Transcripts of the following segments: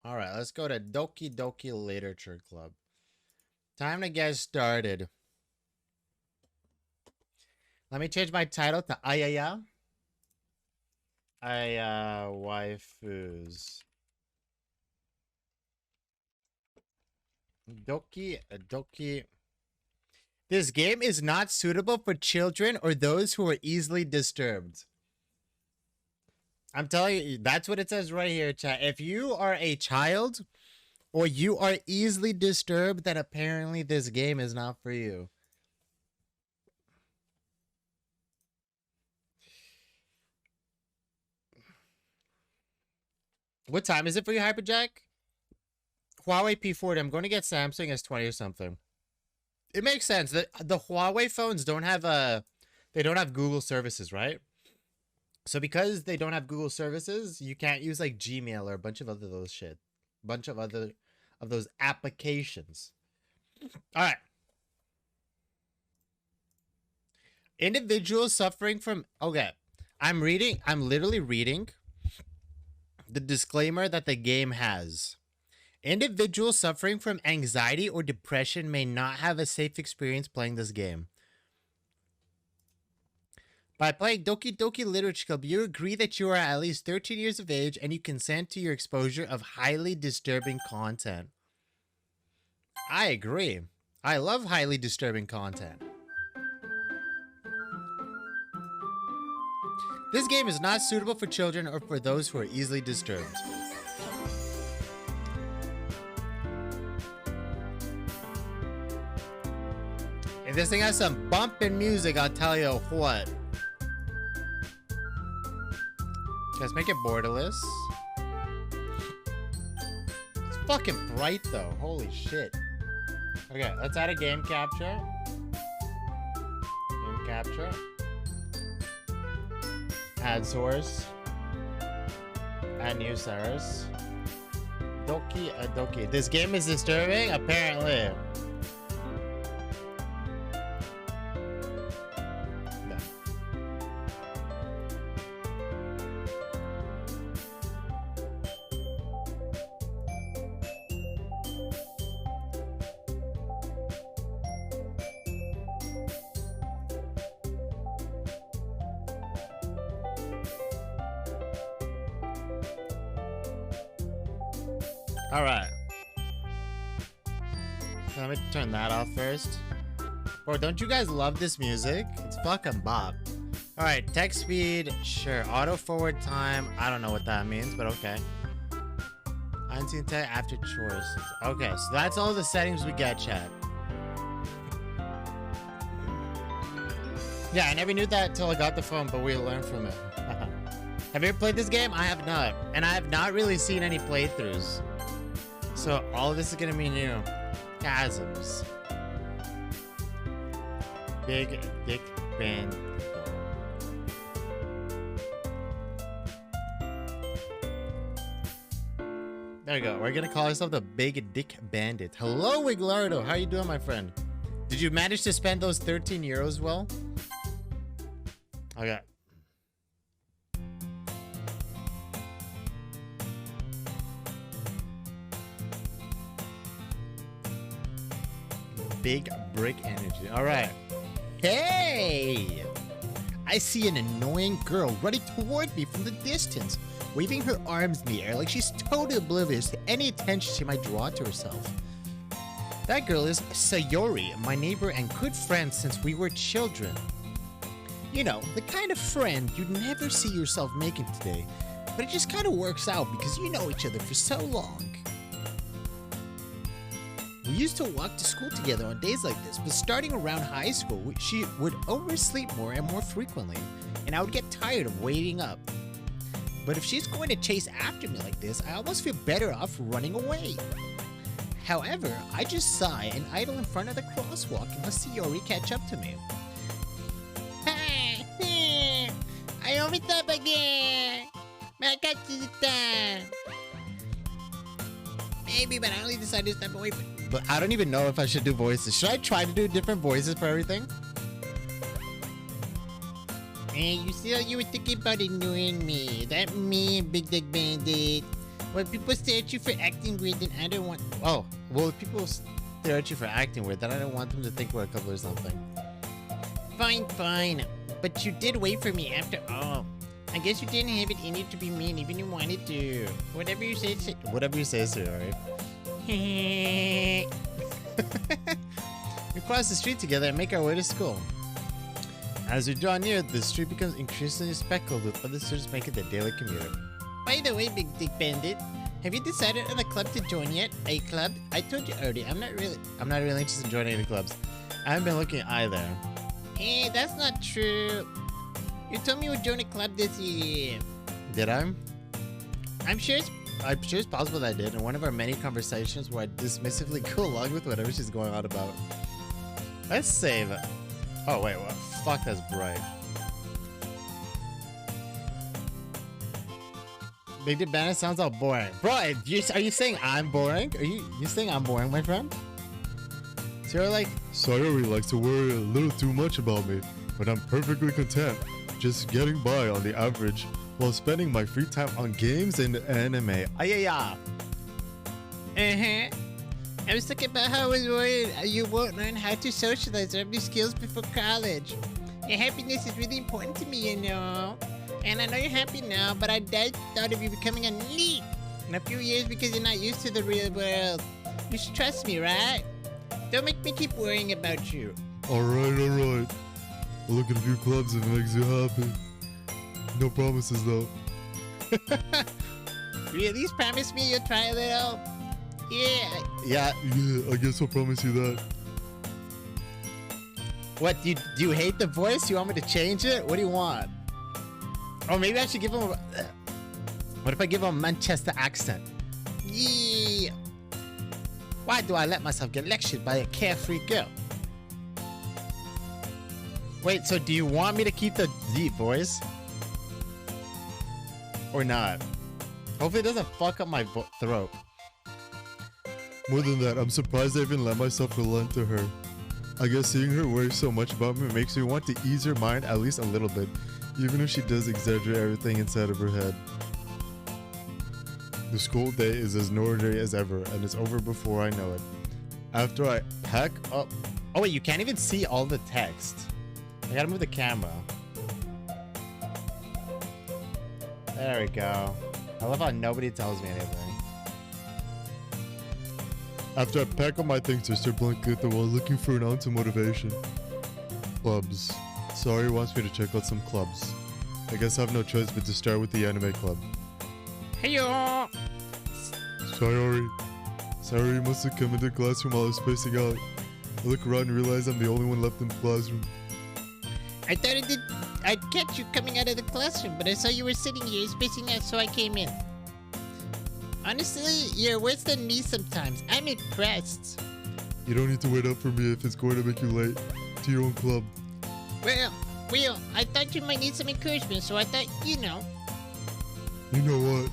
All right, let's go to Doki Doki Literature Club. Time to get started. Let me change my title to Ayaya. Waifus. Doki Doki. This game is not suitable for children or those who are easily disturbed. I'm telling you, that's what it says right here, chat. If you are a child or you are easily disturbed, then apparently this game is not for you. What time is it for you, Hyperjack? Huawei P40. I'm going to get Samsung S20 or something. It makes sense. The Huawei phones don't have they don't have Google services, right? So because they don't have Google services, you can't use like Gmail or a bunch of other those shit. Bunch of other of those applications. All right. Individuals suffering from I'm literally reading the disclaimer that the game has. Individuals suffering from anxiety or depression may not have a safe experience playing this game. By playing Doki Doki Literature Club, you agree that you are at least 13 years of age and you consent to your exposure of highly disturbing content. I agree. I love highly disturbing content. This game is not suitable for children or for those who are easily disturbed. If this thing has some bumping music, I'll tell you what. Let's make it borderless. It's fucking bright though. Holy shit. Okay, let's add a game capture. Game capture. Add source. Add new source. Doki Doki. This game is disturbing? Apparently. All right. Let me turn that off first. Bro, don't you guys love this music? It's fucking bop. All right, text speed, sure. Auto forward time, I don't know what that means, but okay. Unseen text after chores. Okay, so that's all the settings we get, chat. Yeah, I never knew that until I got the phone, but we learned from it. Have you ever played this game? I have not. And I have not really seen any playthroughs. So all of this is gonna be new. Chasms. Bigdikbandit. There we go. We're gonna call ourselves the Bigdikbandit. Hello, Wiglardo. How you doing, my friend? Did you manage to spend those 13 euros well? Okay. Big brick energy. All right. Hey! I see an annoying girl running toward me from the distance, waving her arms in the air like she's totally oblivious to any attention she might draw to herself. That girl is Sayori, my neighbor and good friend since we were children. You know, the kind of friend you'd never see yourself making today, but it just kind of works out because you know each other for so long. We used to walk to school together on days like this, but starting around high school, she would oversleep more and more frequently, and I would get tired of waiting up. But if she's going to chase after me like this, I almost feel better off running away. However, I just sigh and idle in front of the crosswalk unless Sayori catch up to me. Hey, I stop again. Maybe, but I only decided to step away from it. But I don't even know if I should do voices. Should I try to do different voices for everything? Hey, you were thinking about annoying me. That me, Bigdikbandit. When people stare at you for acting weird, then I don't want. Oh, well, if people stare at you for acting weird, then I don't want them to think we're a couple or something. Fine, fine. But you did wait for me after all. I guess you didn't have it in you to be mean, even if you wanted to. Whatever you say, sir. We cross the street together and make our way to school. As we draw near, the street becomes increasingly speckled with other students making their daily commute. By the way, Bigdikbandit, have you decided on a club to join yet? A club? I told you already, I'm not really interested in joining any clubs. I haven't been looking either. Hey, that's not true. You told me you would join a club this year. Did I? I'm sure it's possible that I did in one of our many conversations where I dismissively go along with whatever she's going on about. Let's save it. Oh wait, what? Fuck, that's bright. Bigdikbandit sounds all boring. Bro, are you saying I'm boring? Are you saying I'm boring, my friend? So you're like, Sayori likes to worry a little too much about me, but I'm perfectly content just getting by on the average while spending my free time on games and anime. yeah. I was thinking about how I was worried you won't learn how to socialize or have new skills before college. Your happiness is really important to me, you know. And I know you're happy now, but I thought of you becoming a NEET in a few years because you're not used to the real world. You should trust me, right? Don't make me keep worrying about you. Alright. I'll look at a few clubs if it makes you happy. No promises though. Will you at least promise me you'll try a little? Yeah. Yeah, I guess I'll promise you that. What, do you hate the voice? You want me to change it? What do you want? Or maybe I should give him a... What if I give him a Manchester accent? Yeah. Why do I let myself get lectured by a carefree girl? Wait, so do you want me to keep the deep voice? Or not? Hopefully it doesn't fuck up my throat. More than that, I'm surprised I even let myself relent to her. I guess seeing her worry so much about me makes me want to ease her mind at least a little bit, even if she does exaggerate everything inside of her head. The school day is as ordinary as ever, and it's over before I know it. After I pack up... Oh wait, you can't even see all the text. I gotta move the camera. There we go. I love how nobody tells me anything. After I pack up my things, I start blinking at the wall looking for an ounce of motivation. Clubs. Sayori wants me to check out some clubs. I guess I have no choice but to start with the anime club. Heyo! Sayori must have come into the classroom while I was spacing out. I look around and realize I'm the only one left in the classroom. I thought I'd catch you coming out of the classroom, but I saw you were sitting here spacing out, so I came in. Honestly, you're worse than me sometimes. I'm impressed. You don't need to wait up for me if it's going to make you late to your own club. Well, I thought you might need some encouragement, so I thought, you know. You know what?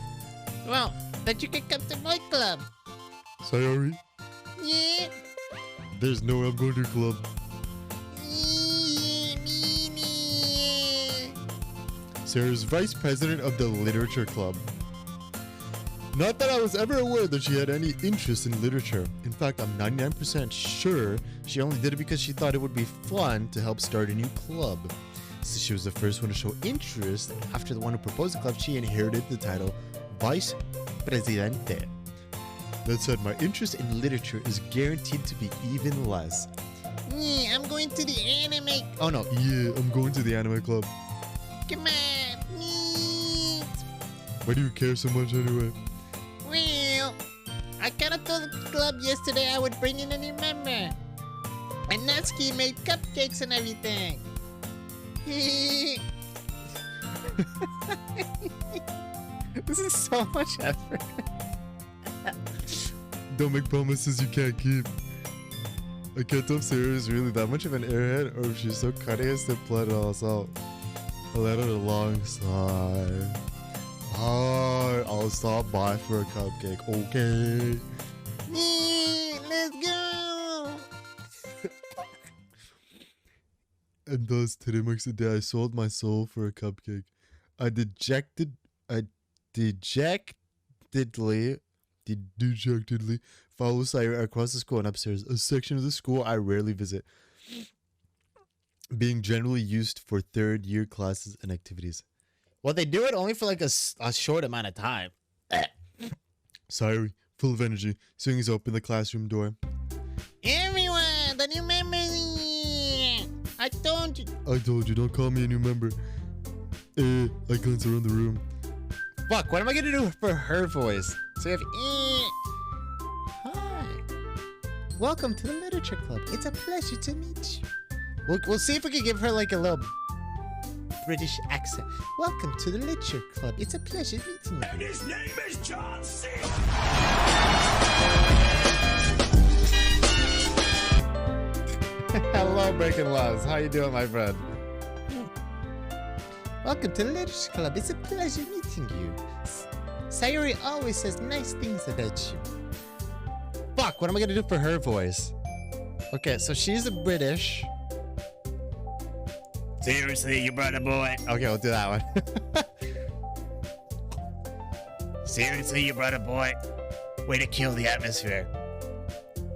Well, that you could come to my club. Sayori? Yeah? There's no way I'm going to your club. Sarah's vice president of the literature club. Not that I was ever aware that she had any interest in literature. In fact, I'm 99% sure she only did it because she thought it would be fun to help start a new club. Since she was the first one to show interest, after the one who proposed the club, she inherited the title Vice Presidente. That said, my interest in literature is guaranteed to be even less. Yeah, I'm going to the anime. Oh no, yeah, I'm going to the anime club. Come on, neat. Why do you care so much anyway? Well, I kind of told the club yesterday I would bring in a new member. And Natsuki made cupcakes and everything. This is so much effort. Don't make promises you can't keep. I can't tell if Sarah is really that much of an airhead or if she's so cutting us to plan it all out. I let out a long sigh. Alright, I'll stop by for a cupcake, okay? Let's go! And thus, today marks the day I sold my soul for a cupcake. I deject dejectedly follow Sayuri across the school and upstairs, a section of the school I rarely visit, being generally used for third-year classes and activities. Well, they do it only for like a short amount of time. Sayuri, full of energy, swings open the classroom door. Everyone, the new member. I told you. I told you, don't call me a new member. I glance around the room. Fuck, what am I gonna do for her voice? So you have Hi. Welcome to the Literature Club. It's a pleasure to meet you. We'll see if we can give her like a little British accent. Welcome to the Literature Club. It's a pleasure meeting you. And his name is John C. Hello, Breaking Laws. How you doing, my friend? Welcome to the Literature Club. It's a pleasure meeting you. Sayuri always says nice things about you. Fuck, what am I gonna do for her voice? Okay, so she's a British. Seriously, you brother boy. Okay, we'll do that one. Seriously, you brother boy. Way to kill the atmosphere.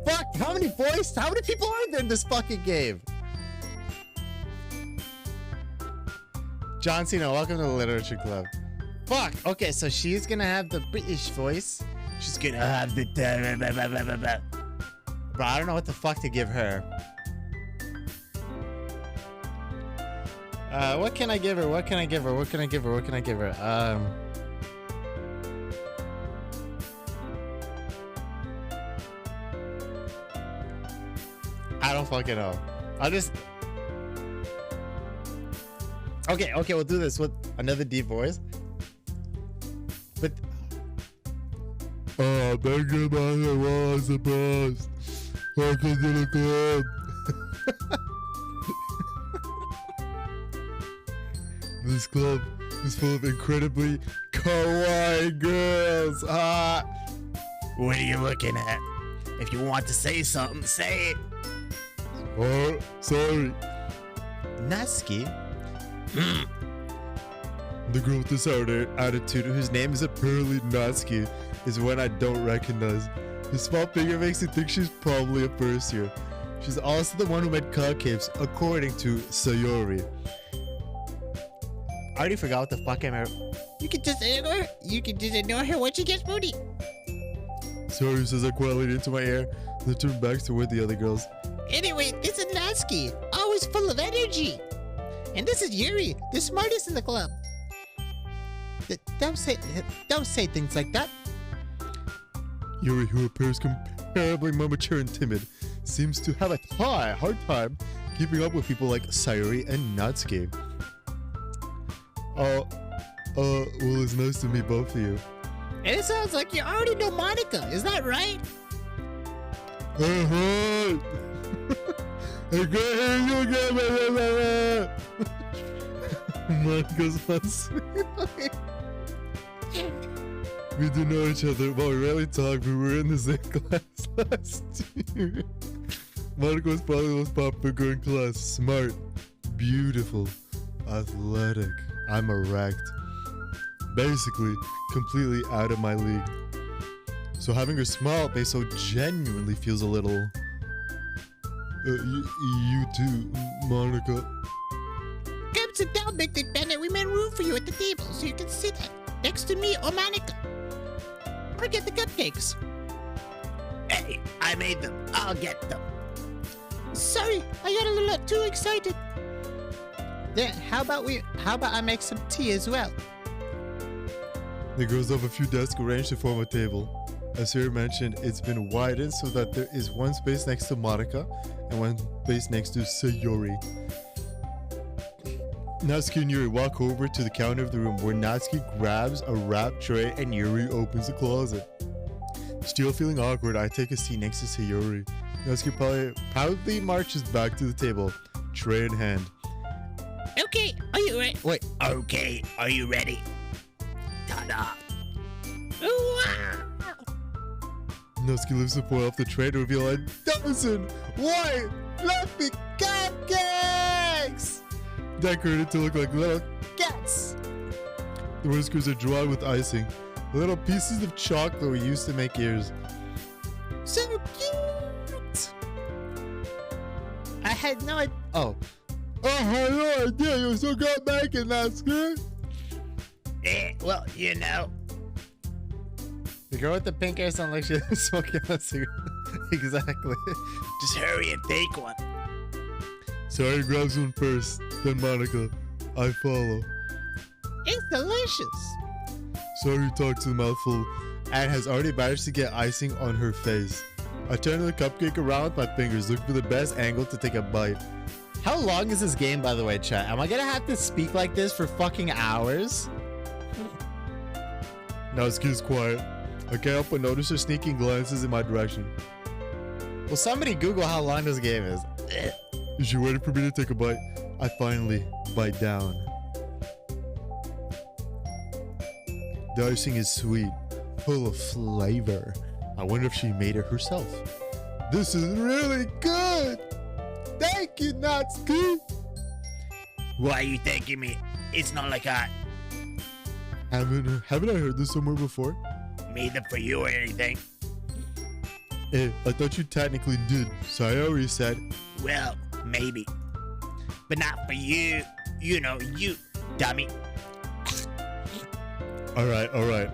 Fuck, how many people are there in this fucking game? John Cena, welcome to the Literature Club. Fuck, okay, so she's gonna have the British voice. She's gonna have the... Bro, I don't know what the fuck to give her. What can I give her? What can I give her? What can I give her? What can I give her? I don't fucking know. I'll just... Okay, we'll do this with another deep voice. But... Oh, thank you, man. Well, I suppose. Welcome to the club. This club is full of incredibly kawaii girls. What are you looking at? If you want to say something, say it. Oh, sorry. Natsuki? The girl with this attitude, whose name is apparently Natsuki, is one I don't recognize. Her small figure makes me think she's probably a first year. She's also the one who made cupcakes, according to Sayori. I already forgot what the fuck I'm... You can just ignore her when she gets moody. Sayori says I quietly into my ear, then turn back toward the other girls. Anyway, this is Natsuki, always full of energy. And this is Yuri, the smartest in the club. Don't say things like that. Yuri, who appears comparably more mature and timid, seems to have a hard time keeping up with people like Sayori and Natsuki. Well, it's nice to meet both of you. And it sounds like you already know Monica, is that right? I can't hear you again, Monica's not sweet. We do know each other, but we rarely talk. We were in the same class last year. Monica was probably the most popular girl in class. Smart, beautiful, athletic. I'm erect. Basically, completely out of my league. So having her smile at me so genuinely feels a little... you too, Monica. Come sit down, Bigdikbandit. We made room for you at the table so you can sit next to me or Monica. Or get the cupcakes. Hey, I made them. I'll get them. Sorry, I got a little too excited. Then how about I make some tea as well? The girls have a few desks arranged to form a table. As Sarah mentioned, it's been widened so that there is one space next to Monica and one space next to Sayori. Natsuki and Yuri walk over to the counter of the room where Natsuki grabs a wrap tray and Yuri opens the closet. Still feeling awkward, I take a seat next to Sayori. Natsuki proudly marches back to the table, tray in hand. Okay, are you ready? Wait, Okay, are you ready? Ta-da! Natsuki lifts the foil off the tray to reveal a dozen white, fluffy cupcakes! Decorated to look like little cats. The whiskers are drawn with icing. Little pieces of chocolate we used to make ears. So cute. I had no idea. Oh. I had no idea you were so good at making that, Squid. Well, you know. The girl with the pink hair sounds like she's smoking a cigarette. Exactly. Just hurry and take one. Sorry, grabs one first. Then Monica. I follow. It's delicious. Sorry, talks to the mouthful. And has already managed to get icing on her face. I turn the cupcake around with my fingers, looking for the best angle to take a bite. How long is this game, by the way, chat? Am I gonna have to speak like this for fucking hours? Now Skid's quiet. I can't help but notice her sneaking glances in my direction. Will somebody Google how long this game is? Is she waiting for me to take a bite? I finally bite down. The icing is sweet, full of flavor. I wonder if she made it herself. This is really good! Thank you, Natsuki! Why are you thanking me? It's not like I Haven't I heard this somewhere before? made them for you or anything. I thought you technically did, so I already said. Well, maybe. But not for you. You know, you, dummy. Alright.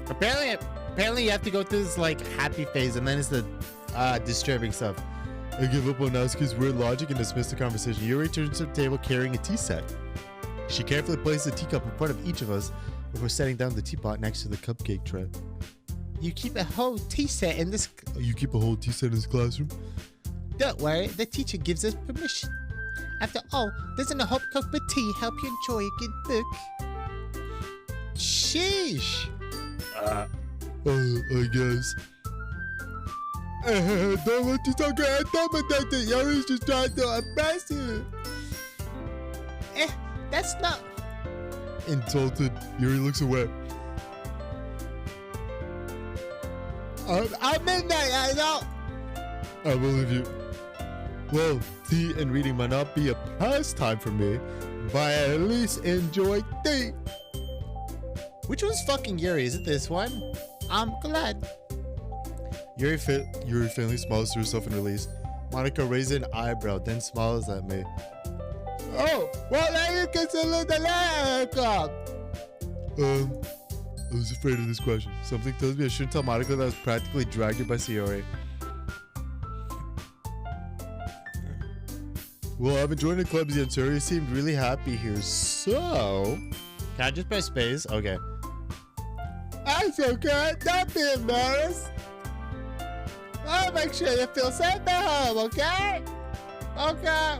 Apparently you have to go through this like happy phase and then it's the disturbing stuff. I give up on Natsuki's weird logic and dismiss the conversation. Yuri returns to the table carrying a tea set. She carefully places a teacup in front of each of us before setting down the teapot next to the cupcake tray. You keep a whole tea set in this. You keep a whole tea set in this classroom? Don't worry, the teacher gives us permission. After all, doesn't a hot cup of tea help you enjoy a good book? Sheesh. I guess. Don't let you talk about that. Yuri's just trying to impress you. That's not. Insulted, Yuri looks away. I'm midnight, I know. I believe you. Well, tea and reading might not be a pastime for me, but I at least enjoy tea. Which one's fucking Yuri? Is it this one? I'm glad. Yuri faintly smiles to herself in release. Monica raises an eyebrow, then smiles at me. Oh, well, now you can salute the laptop. I was afraid of this question. Something tells me I shouldn't tell Monica that I was practically dragged here by Sayori. Well, I've enjoyed the clubs yet. Sayori seemed really happy here, so... Can I just press space? Okay. That's okay. Don't be embarrassed. I'll make sure you feel safe at home, okay? Okay.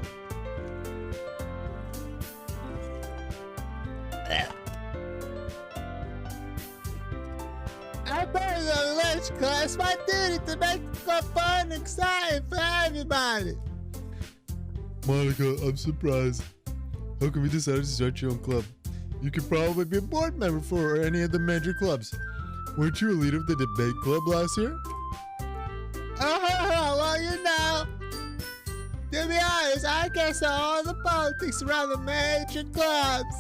I'm part of the lunch class. My duty to make it fun and exciting for everybody. Monica, I'm surprised. How come you decided to start your own club? You could probably be a board member for any of the major clubs. Weren't you a leader of the debate club last year? Well, you know, to be honest, I guess all the politics around the major clubs.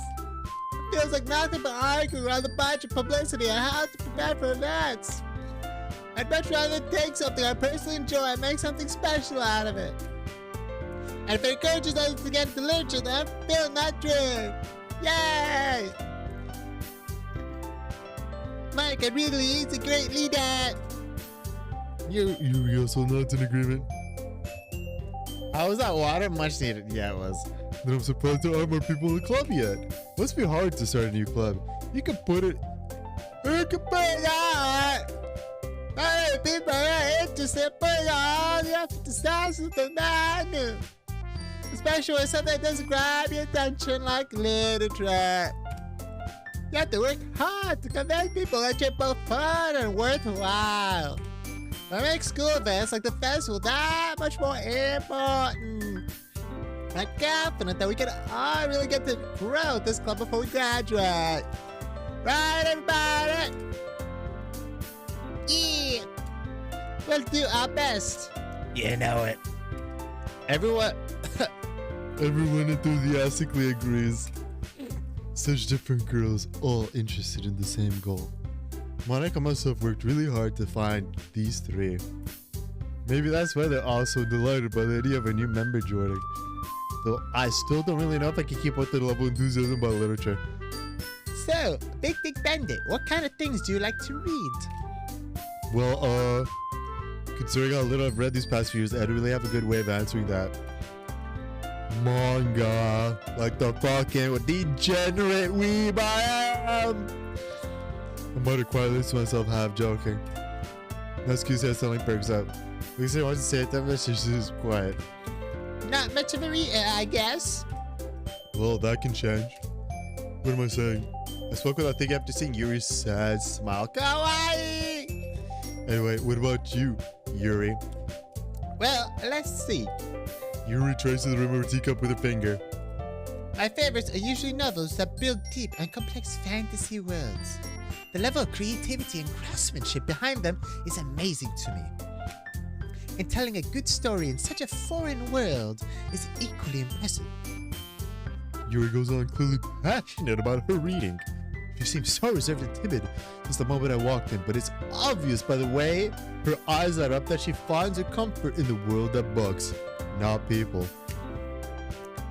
It feels like nothing but arguing around the bunch of publicity on how to prepare for events. I'd much rather take something I personally enjoy and make something special out of it. And if it encourages others to get into literature, then I'm feeling that dream. Yay! Mike, I really is a great leader. You also nods in agreement. How was that water? Much needed. Yeah, it was. Then I'm surprised there aren't more people in the club yet. Must be hard to start a new club. You can put it out. Hey, people are interested. Put all the effort to start something brand new. Especially when something doesn't grab your attention like literature. You have to work hard to convince people that you're both fun and worthwhile. That makes school events like the festival that much more important. I'm confident that we can all really get to grow this club before we graduate. Right, everybody? Yeah. We'll do our best. You know it. Everyone Everyone enthusiastically agrees. Such different girls, all interested in the same goal. Monica must have worked really hard to find these three. Maybe that's why they're all so delighted by the idea of a new member joining. Though I still don't really know if I can keep up with the level of enthusiasm about literature. So, Bigdikbandit, what kind of things do you like to read? Well, considering how little I've read these past few years, I don't really have a good way of answering that. Manga, like the fucking degenerate weeb I am. I muttered quietly to myself, half joking. Natsuki said something perks up. Lisa wants to say it, but she's just quiet. Not much of a reader, I guess. Well, that can change. What am I saying? I spoke without thinking after seeing Yuri's sad smile. Kawaii! Anyway, what about you, Yuri? Well, let's see. Yuri traces the rim of her teacup with her finger. My favorites are usually novels that build deep and complex fantasy worlds. The level of creativity and craftsmanship behind them is amazing to me. And telling a good story in such a foreign world is equally impressive. Yuri goes on, clearly passionate about her reading. She seems so reserved and timid since the moment I walked in, but it's obvious by the way her eyes light up that she finds her comfort in the world of books, not people.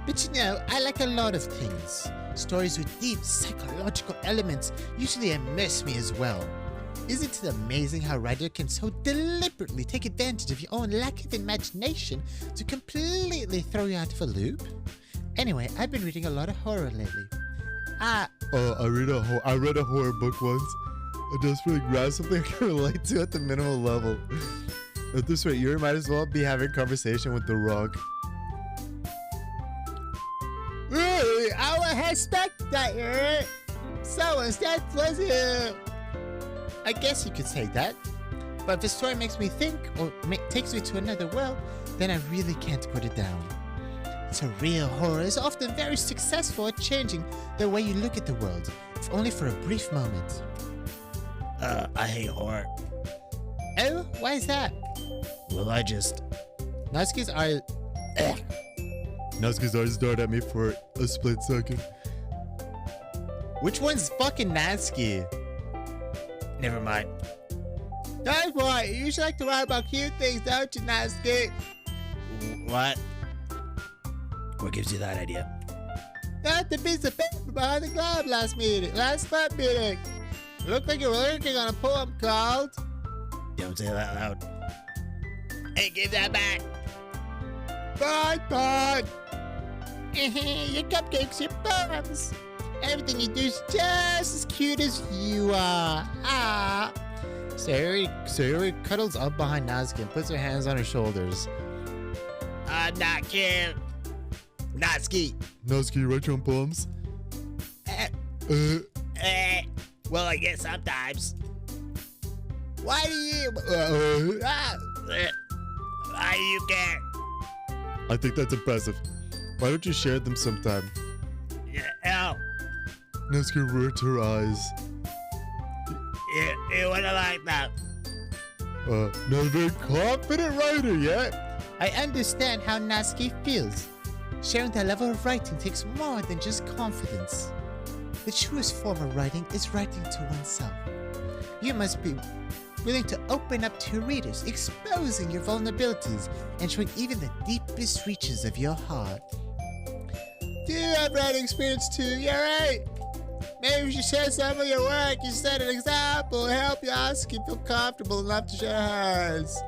But you know, I like a lot of things. Stories with deep psychological elements usually immerse me as well. Isn't it amazing how a writer can so deliberately take advantage of your own lack of imagination to completely throw you out of a loop? Anyway, I've been reading a lot of horror lately. I read a horror book once. I desperately grabbed something I can relate to at the minimal level. At this rate, you might as well be having a conversation with the Rock. I would expect that. Someone's death was here. I guess you could say that. But if the story makes me think or takes me to another world, then I really can't put it down. So real horror is often very successful at changing the way you look at the world, if only for a brief moment. I hate horror. Oh, why is that? Well, I just... Natsuki's eyes... Natsuki's eyes stared at me for a split second. Which one's fucking Natsuki? Never mind. That's why you usually like to write about cute things, don't you, Natsuki? What? What gives you that idea? Not the piece of paper behind the club last club meeting. Looked like you were working on a poem called... Don't say that loud. Hey, give that back. Fine. Your cupcakes, your poems. Everything you do is just as cute as you are. Ah. So Yuri cuddles up behind Natsuki and puts her hands on her shoulders. I'm not cute. Natsuki. Natsuki, you write your own poems? Well, I guess sometimes. Why do you... Why do you care? I think that's impressive. Why don't you share them sometime? Yeah, Natsuki rolled her eyes. you wouldn't like that. Not a very confident writer yet. I understand how Natsuki feels. Sharing that level of writing takes more than just confidence. The truest form of writing is writing to oneself. You must be willing to open up to your readers, exposing your vulnerabilities and showing even the deepest reaches of your heart. Do you have writing experience too? You're right. Maybe you should share some of your work. You set an example, help Yasuki feel comfortable enough to share hers.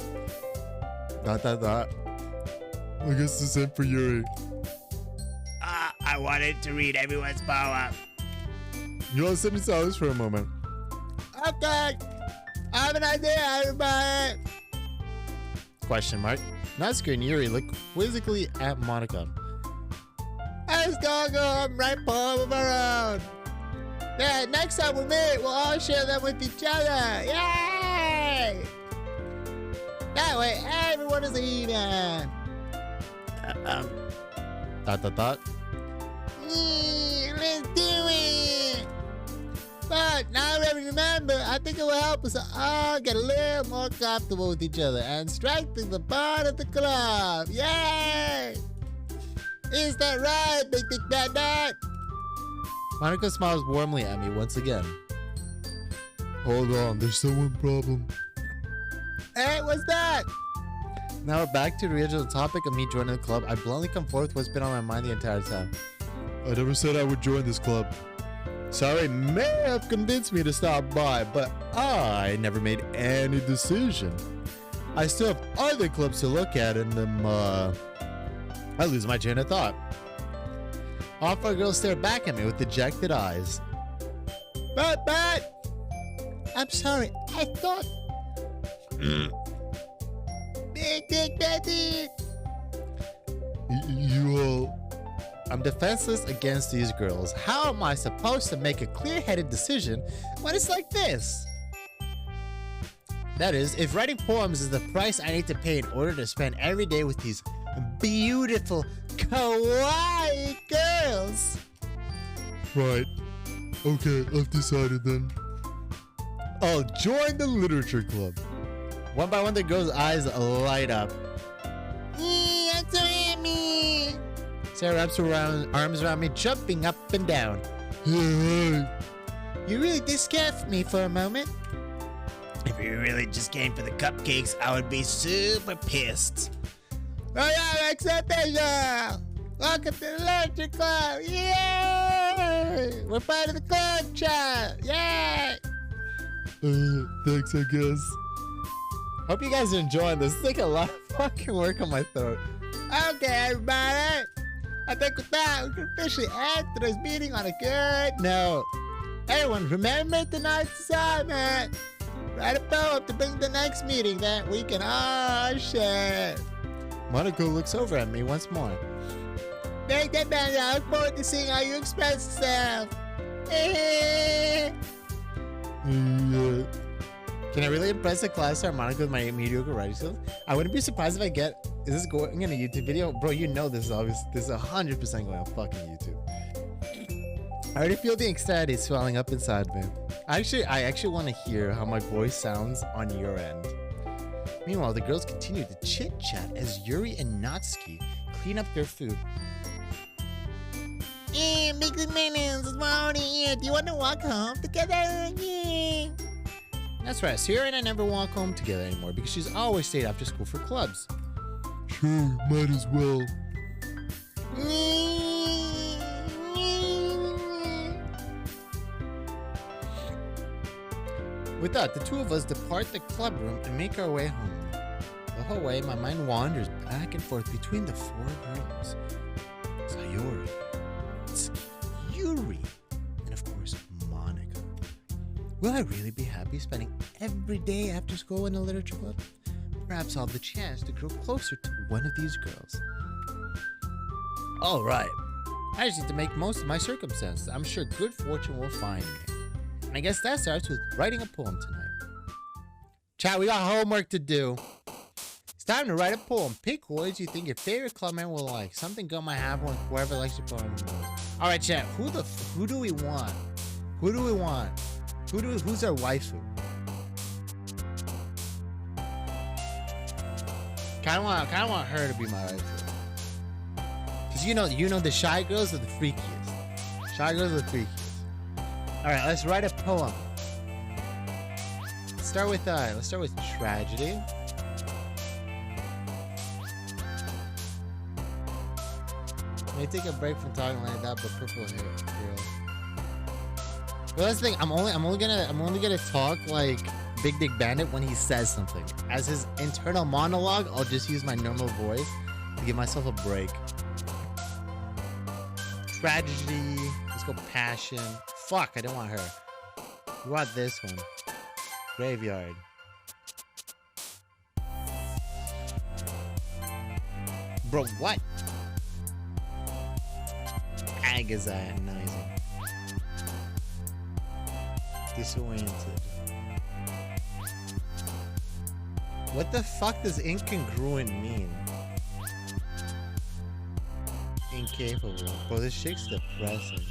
Dot. I guess the same for Yuri. I wanted to read everyone's poem. You all sit in silence for a moment. Okay. I have an idea, everybody. Question mark. Natsuki and Yuri look quizzically at Monica. Let's go and write poem of our own. Yeah, next time we meet, we'll all share them with each other. Yay! That way, everyone is even. Dot. Let's do it. But now that we remember, I think it will help us all get a little more comfortable with each other and strengthen the bond of the club. Yay! Is that right, Bigdikbandit? Monica smiles warmly at me once again. Hold on, there's still one problem. Hey, what's that? Now we're back to the original topic of me joining the club. I bluntly come forth with what's been on my mind the entire time. I never said I would join this club. Sorry, may have convinced me to stop by, but I never made any decision. I still have other clubs to look at, and I lose my train of thought. All four girls stare back at me with dejected eyes. But, I'm sorry, I thought... Bigdikbandit! You all... I'm defenseless against these girls. How am I supposed to make a clear-headed decision when it's like this? That is, if writing poems is the price I need to pay in order to spend every day with these beautiful, kawaii girls. Right. Okay, I've decided then. I'll join the literature club. One by one, the girls' eyes light up. I'm so happy. Sarah wraps her arms around me, jumping up and down. Hey. You really did scare me for a moment. If you really just came for the cupcakes, I would be super pissed. Oh yeah, acceptation! Welcome to the Literature Club! Yay! We're part of the club, child! Yay! Thanks, I guess. Hope you guys are enjoying this. It's like a lot of fucking work on my throat. Okay, everybody! I think with that, we can officially end today's meeting on a good note. Everyone, remember tonight's assignment! Write a poem to bring the next meeting that we can all share. Monica looks over at me once more. Bigdikbandit, I look forward to seeing how you express yourself. Yeah. Can I really impress the class harmonica with my mediocre writing skills? I wouldn't be surprised if I get... Is this going in a YouTube video? Bro, you know this is obvious. This is 100% going on fucking YouTube. I already feel the anxiety swelling up inside me. I actually want to hear how my voice sounds on your end. Meanwhile, the girls continue to chit-chat as Yuri and Natsuki clean up their food. Yeah, Bigdikbandit, it's already here. Do you want to walk home together? Yeah. That's right, Sierra and I never walk home together anymore because she's always stayed after school for clubs. Sure, might as well. With that, the two of us depart the club room and make our way home. The whole way, my mind wanders back and forth between the four girls. Sayori, Yuri, and of course, Monica. Will I really be happy spending every day after school in a literature club? Perhaps I'll have the chance to grow closer to one of these girls. All right. I just need to make most of my circumstances. I'm sure good fortune will find me. And I guess that starts with writing a poem tonight. Chat, we got homework to do. It's time to write a poem. Pick words you think your favorite club member will like. Something good might happen with whoever likes your poem the most. All right, chat. Who do we want? Who do we want? Who's our waifu? Kind of want her to be my waifu. Cause you know the shy girls are the freakiest. Shy girls are the freakiest. All right, let's write a poem. Let's start with tragedy. May take a break from talking like that, but purple hair, girl. Well, that's the thing. I'm only gonna talk like Bigdikbandit when he says something. As his internal monologue, I'll just use my normal voice to give myself a break. Tragedy. Let's go passion. Fuck, I don't want her. We want this one. Graveyard. Bro, what? Agonizing. Disoriented. What the fuck does incongruent mean? Incapable. Bro, this chick's depressing.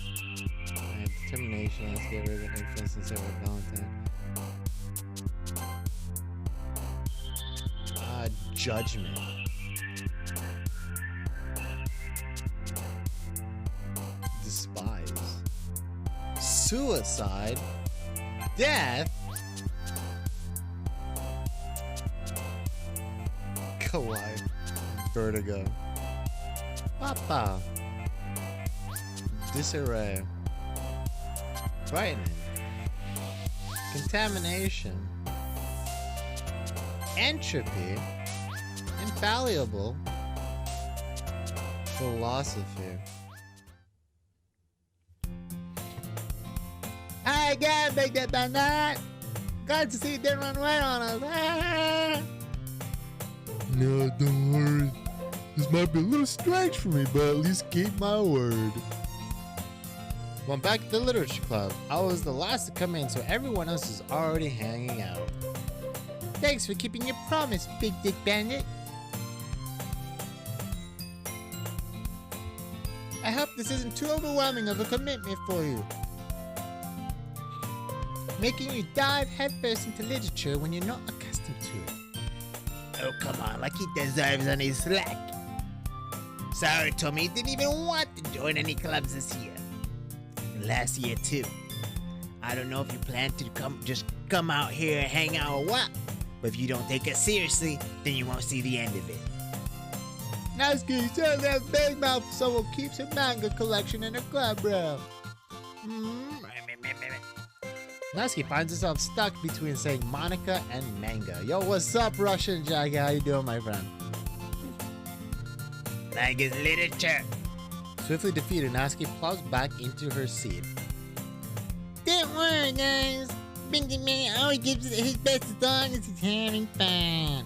I have determination. Let's get rid of influence instead of Valentine. Judgment. Despise. suicide, death, collide, vertigo, papa, disarray, frightening, contamination, entropy, infallible, philosophy. I got Bigdikbandit. Got to see them run away on us. Ah. No, don't worry. This might be a little strange for me, but at least keep my word. Well, back at the Literature Club. I was the last to come in, so everyone else is already hanging out. Thanks for keeping your promise, Bigdikbandit. I hope this isn't too overwhelming of a commitment for you. Making you dive headfirst into literature when you're not accustomed to it. Oh, come on, like he deserves any slack. Sorry, Tommy, he didn't even want to join any clubs this year. Last year, too. I don't know if you plan to come out here and hang out or what, but if you don't take it seriously, then you won't see the end of it. Natsuki says that big mouth for someone who keeps her manga collection in her club, bro. Natsuki finds herself stuck between saying Monica and manga. Yo, what's up, Russian Jackie? How you doing, my friend? Manga's literature. Swiftly defeated, Natsuki plows back into her seat. Don't worry, guys. Bigdikbandit always gives it his best as long as he's having fun.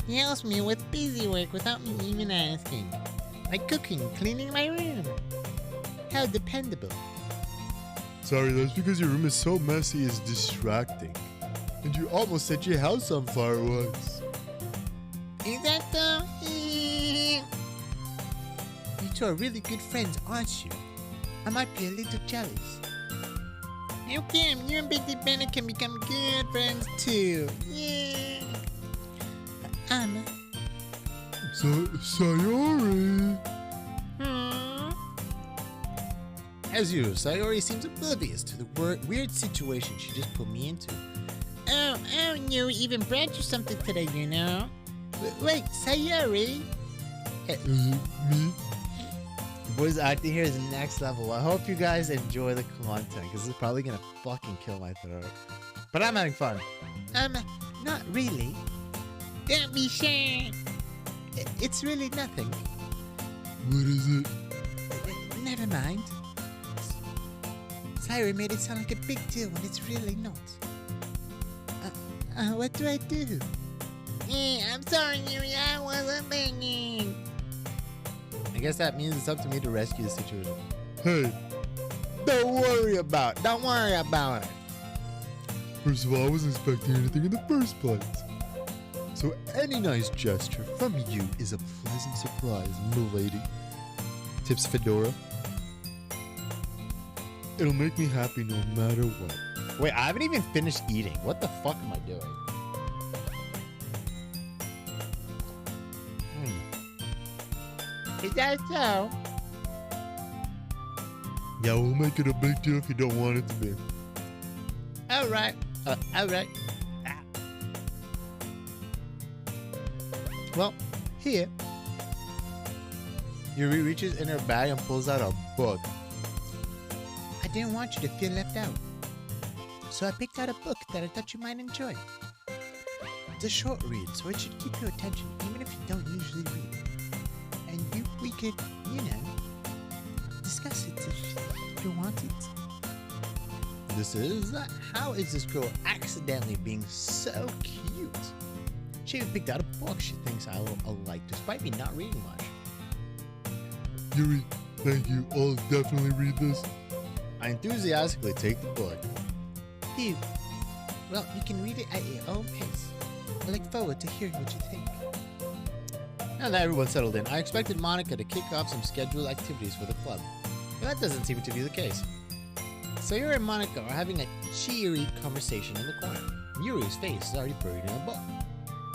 He helps me with busy work without me even asking. Like cooking, cleaning my room. How dependable. Sorry, that's because your room is so messy it's distracting. And you almost set your house on fire once. Is that so? You two are really good friends, aren't you? I might be a little jealous. Okay, you and Bigdikbandit can become good friends too. Yeah. Sayori. As usual, Sayori seems oblivious to the weird situation she just put me into. Oh, you even brought you something today, you know? Wait, Sayori? Is it me? Boys, acting here is next level. I hope you guys enjoy the content, because it's probably gonna fucking kill my throat. But I'm having fun. Not really. Don't be shy. It's really nothing. What is it? Never mind. Sayori made it sound like a big deal when it's really not. What do I do? I'm sorry, Yuri, I wasn't thinking. I guess that means it's up to me to rescue the situation. Hey, Don't worry about it. first of all, I wasn't expecting anything in the first place. So any nice gesture from you is a pleasant surprise, milady. Tips Fedora. It'll make me happy no matter what. Wait, I haven't even finished eating. What the fuck am I doing? Is that so? Yeah, we'll make it a big deal if you don't want it to be. Alright. Alright. Well, here. Yuri reaches in her bag and pulls out a book. I didn't want you to feel left out. So I picked out a book that I thought you might enjoy. It's a short read, so it should keep your attention even if you don't usually read. And we could, discuss it if you want it. This is how is this girl accidentally being so cute? She even picked out a book she thinks I'll like, despite me not reading much. Yuri, thank you. I'll definitely read this. I enthusiastically take the book. Phew. Well, you can read it at your own pace. I look forward to hearing what you think. Now that everyone's settled in, I expected Monica to kick off some scheduled activities for the club, but that doesn't seem to be the case. Sayori and Monica are having a cheery conversation in the corner. Yuri's face is already buried in a book.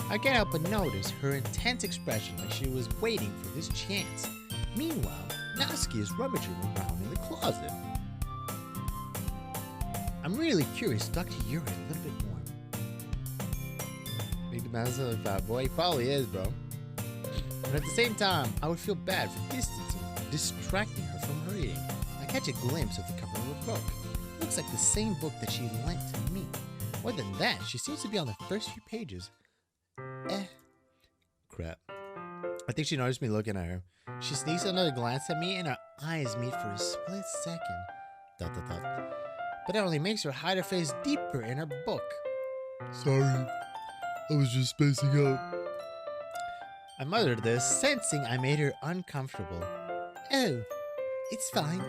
I can't help but notice her intense expression like she was waiting for this chance. Meanwhile, Natsuki is rummaging around in the closet. I'm really curious to talk to Yuri a little bit more. Big the man's a fat boy. He probably is, bro. But at the same time, I would feel bad for distracting her from her reading. I catch a glimpse of the cover of her book. Looks like the same book that she lent to me. More than that, she seems to be on the first few pages. Crap. I think she noticed me looking at her. She sneaks another glance at me and our eyes meet for a split second. Dot, dot, dot. But that only makes her hide her face deeper in her book. Sorry, I was just spacing out. I muttered this, sensing I made her uncomfortable. Oh, it's fine.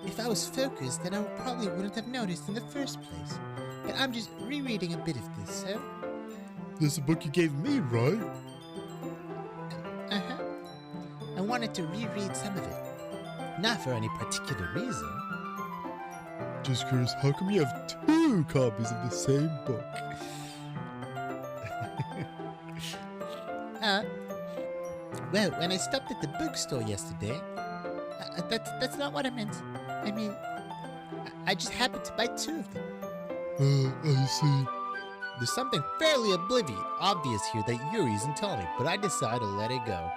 If I was focused, then I probably wouldn't have noticed in the first place. But I'm just rereading a bit of this, so... This is a book you gave me, right? Uh-huh. I wanted to reread some of it. Not for any particular reason. Just curious, how come you have 2 copies of the same book? Well, when I stopped at the bookstore yesterday, that's not what I meant. I mean, I just happened to buy 2 of them. I see. There's something fairly obvious here that Yuri isn't telling me, but I decide to let it go.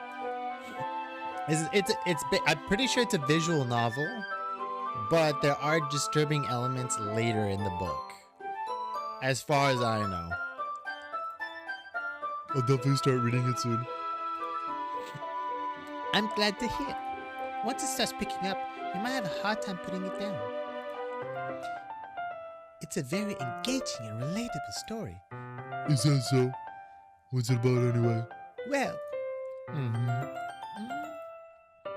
I'm pretty sure it's a visual novel, but there are disturbing elements later in the book, as far as I know. I'll definitely start reading it soon. I'm glad to hear. Once it starts picking up, you might have a hard time putting it down. It's a very engaging and relatable story. Is that so? What's it about anyway? Well,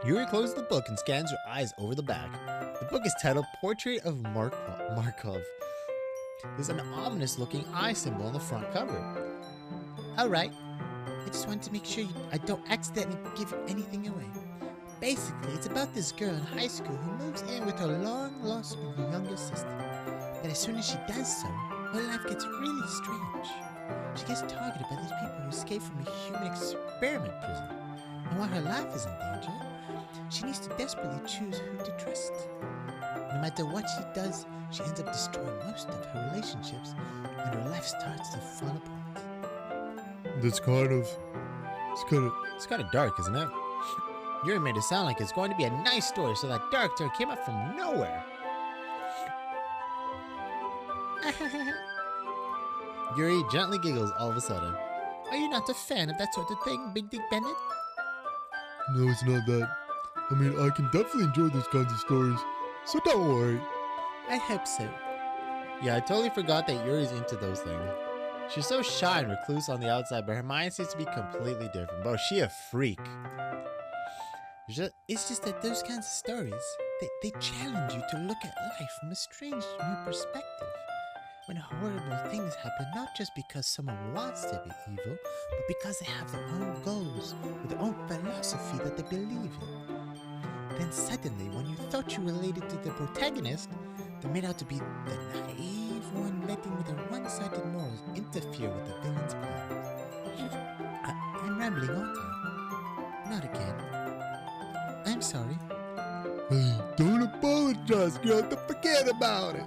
Yuri closes the book and scans her eyes over the back. The book is titled Portrait of Markov. There's an ominous-looking eye symbol on the front cover. all right. I just wanted to make sure I don't accidentally give anything away. Basically, it's about this girl in high school who moves in with her long-lost younger sister. But as soon as she does so, her life gets really strange. She gets targeted by these people who escape from a human experiment prison. And while her life is in danger, she needs to desperately choose who to trust. No matter what she does, she ends up destroying most of her relationships, and her life starts to fall apart. It's kind of dark, isn't it? Yuri made it sound like it's going to be a nice story, so that dark turn came up from nowhere. Yuri gently giggles all of a sudden. Are you not a fan of that sort of thing, Bigdikbandit? No, it's not that. I mean, I can definitely enjoy those kinds of stories, so don't worry. I hope so. Yeah, I totally forgot that Yuri's into those things. She's so shy and recluse on the outside, but her mind seems to be completely different. Bro, she a freak. It's just that those kinds of stories, they challenge you to look at life from a strange new perspective. When horrible things happen, not just because someone wants to be evil, but because they have their own goals, or their own philosophy that they believe in. Then suddenly, when you thought you related to the protagonist, they made out to be the naive one letting their one-sided morals interfere with the villain's plans. I'm rambling, aren't I? Not again. I'm sorry. Hey, don't apologize, girl. Don't forget about it.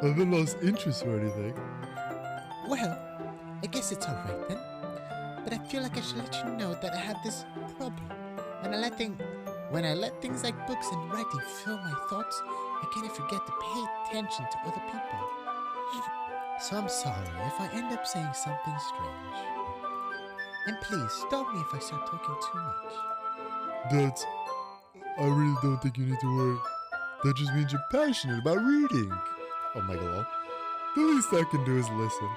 I haven't lost interest or anything. Well, I guess it's alright then. But I feel like I should let you know that I have this problem. When I let things like books and writing fill my thoughts, I kind of forget to pay attention to other people. So I'm sorry if I end up saying something strange. And please, stop me if I start talking too much. I really don't think you need to worry. That just means you're passionate about reading. Oh my god. The least I can do is listen.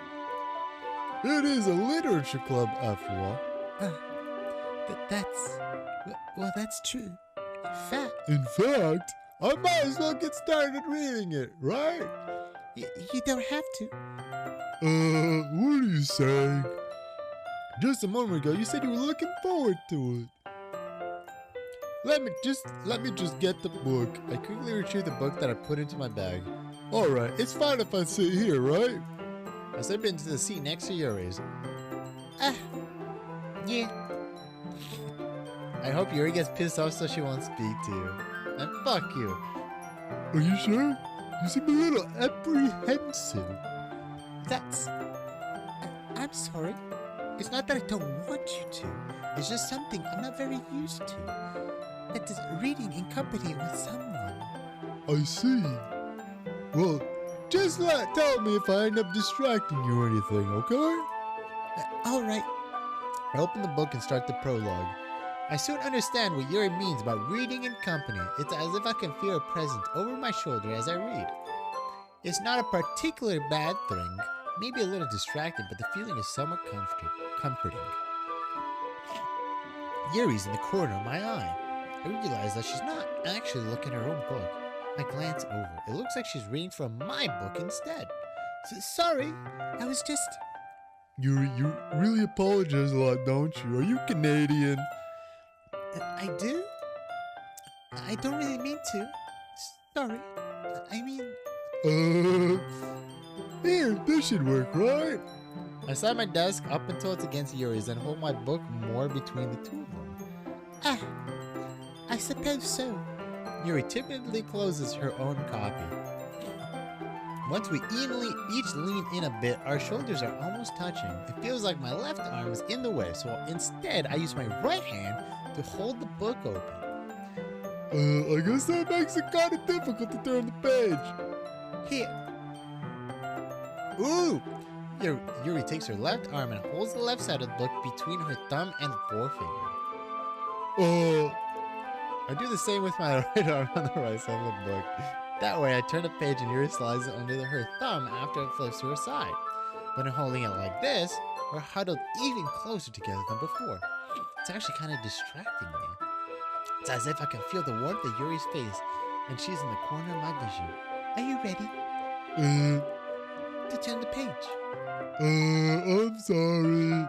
It is a literature club after all. That's true. In fact, I might as well get started reading it, right? You don't have to. What are you saying? Just a moment ago, you said you were looking forward to it. Let me just get the book. I quickly retrieved the book that I put into my bag. Alright, it's fine if I sit here, right? I slip into the seat next to Yuri's. Yeah. I hope Yuri gets pissed off so she won't speak to you. And fuck you. Are you sure? You seem a little apprehensive. I'm sorry. It's not that I don't want you to. It's just something I'm not very used to. That is reading in company with someone. I see. Well, just tell me if I end up distracting you or anything, okay? All right. I open the book and start the prologue. I soon understand what Yuri means about reading in company. It's as if I can feel a presence over my shoulder as I read. It's not a particularly bad thing, maybe a little distracting, but the feeling is somewhat comforting. Yuri's in the corner of my eye. I realize that she's not actually looking at her own book. I glance over. It looks like she's reading from my book instead. Sorry, I was just... You really apologize a lot, don't you? Are you Canadian? I do? I don't really mean to. Sorry. I mean... Here, this should work, right? I slide my desk up until it's against Yuri's and hold my book more between the two of them. I suppose so. Yuri typically closes her own copy. Once we each lean in a bit, our shoulders are almost touching. It feels like my left arm is in the way, so instead I use my right hand to hold the book open. I guess that makes it kind of difficult to turn the page. Here. Ooh! Yuri takes her left arm and holds the left side of the book between her thumb and forefinger. I do the same with my right arm on the right side of the book. That way I turn the page and Yuri slides it under her thumb after it flips to her side. When I'm holding it like this, we're huddled even closer together than before. It's actually kind of distracting me. It's as if I can feel the warmth of Yuri's face, and she's in the corner of my vision. Are you ready? To turn the page. I'm sorry.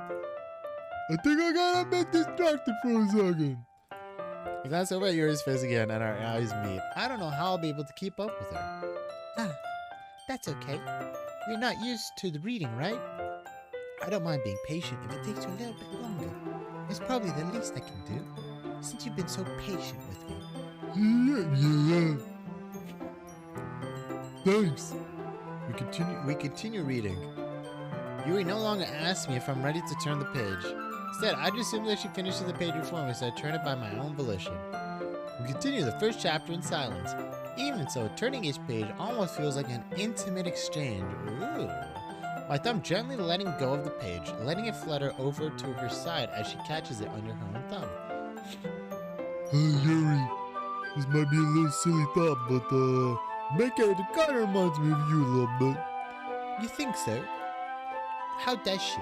I think I got a bit distracted for a second. I glance over at Yuri's face again, and our eyes meet. I don't know how I'll be able to keep up with her. That's okay. You're not used to the reading, right? I don't mind being patient if it takes you a little bit longer. It's probably the least I can do, since you've been so patient with me. Yeah. Thanks. We continue reading. Yuri no longer asks me if I'm ready to turn the page. Instead, I just assume that she finishes the page before me, so I turn it by my own volition. We continue the first chapter in silence. Even so, turning each page almost feels like an intimate exchange. Ooh. My thumb gently letting go of the page, letting it flutter over to her side as she catches it under her own thumb. Yuri, this might be a little silly thought, but my character kind of reminds me of you a little bit. You think so? How does she?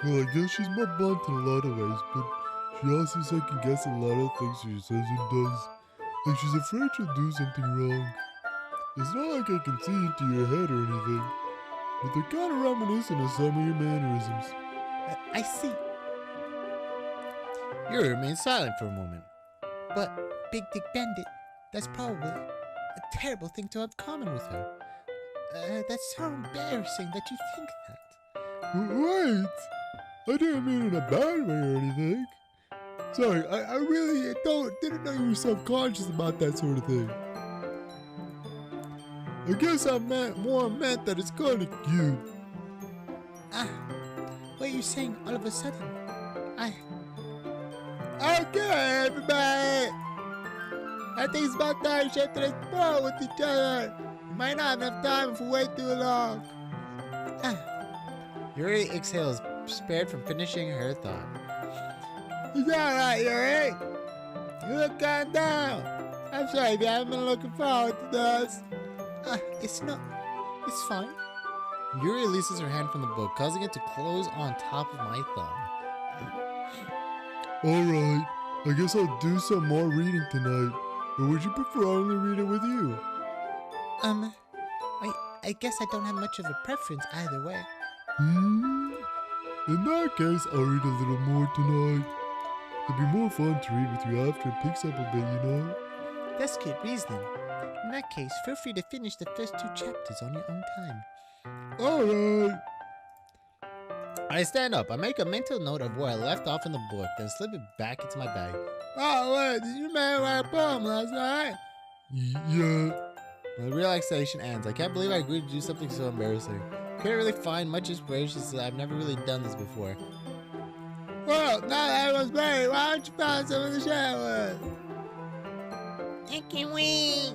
Well, I guess she's more blunt in a lot of ways, but she also second guesses a lot of things she says and does. Like she's afraid she'll do something wrong. It's not like I can see into your head or anything, but they're kind of reminiscent of some of your mannerisms. I see. Yuri remains silent for a moment. But, Bigdikbandit, that's probably a terrible thing to have common with her. That's so embarrassing that you think that. Wait! I didn't mean it in a bad way or anything. Sorry, I really didn't know you were self-conscious about that sort of thing. I guess I meant that it's kind of cute. What are you saying all of a sudden? Okay, everybody! I think it's about time we share today's ball with each other. We might not have enough time if we wait too long. Yuri exhales, spared from finishing her thought. It's alright, Yuri. You look kind of down. I'm sorry if you haven't been looking forward to this. It's fine. Yuri releases her hand from the book, causing it to close on top of my thumb. Alright, I guess I'll do some more reading tonight. Or would you prefer I only read it with you? I guess I don't have much of a preference either way. In that case, I'll read a little more tonight. It'll be more fun to read with you after it picks up a bit, you know? That's good reasoning. In that case, feel free to finish the first 2 chapters on your own time. Alright. I stand up. I make a mental note of where I left off in the book, then slip it back into my bag. Oh, wait, did you man write a poem last night? Yeah. When the relaxation ends, I can't believe I agreed to do something so embarrassing. Couldn't really find much inspiration since I've never really done this before. Well, now that everyone's married, why don't you find some in the shower? I can't wait.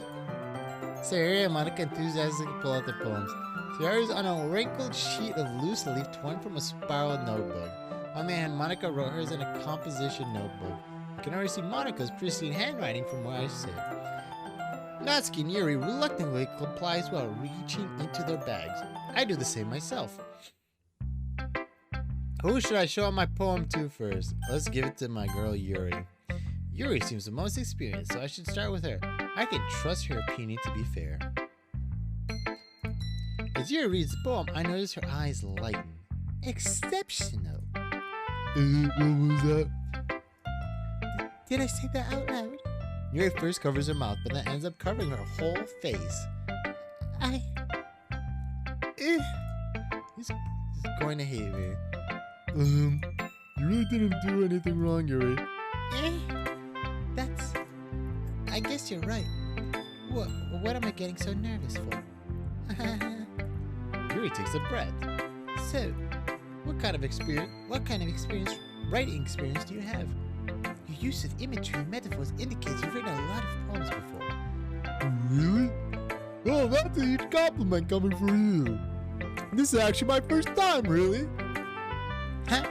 Sayori and Monica enthusiastically pull out their poems. Sayori's on a wrinkled sheet of loose leaf torn from a spiral notebook. On the hand, Monica wrote hers in a composition notebook. I can already see Monica's pristine handwriting from where I sit. Natsuki and Yuri reluctantly comply as well, reaching into their bags. I do the same myself. Who should I show my poem to first? Let's give it to my girl Yuri. Yuri seems the most experienced, so I should start with her. I can trust her opinion to be fair. As Yuri reads the poem, I notice her eyes lighten. Exceptional. What was that? Did I say that out loud? Yuri first covers her mouth, but then ends up covering her whole face. He's going to hate me. You really didn't do anything wrong, Yuri. I guess you're right. What am I getting so nervous for? Yuri takes a breath. So, what kind of writing experience do you have? Your use of imagery and metaphors indicates you've written a lot of poems before. Really? Oh, that's a huge compliment coming from you. This is actually my first time, really. Huh?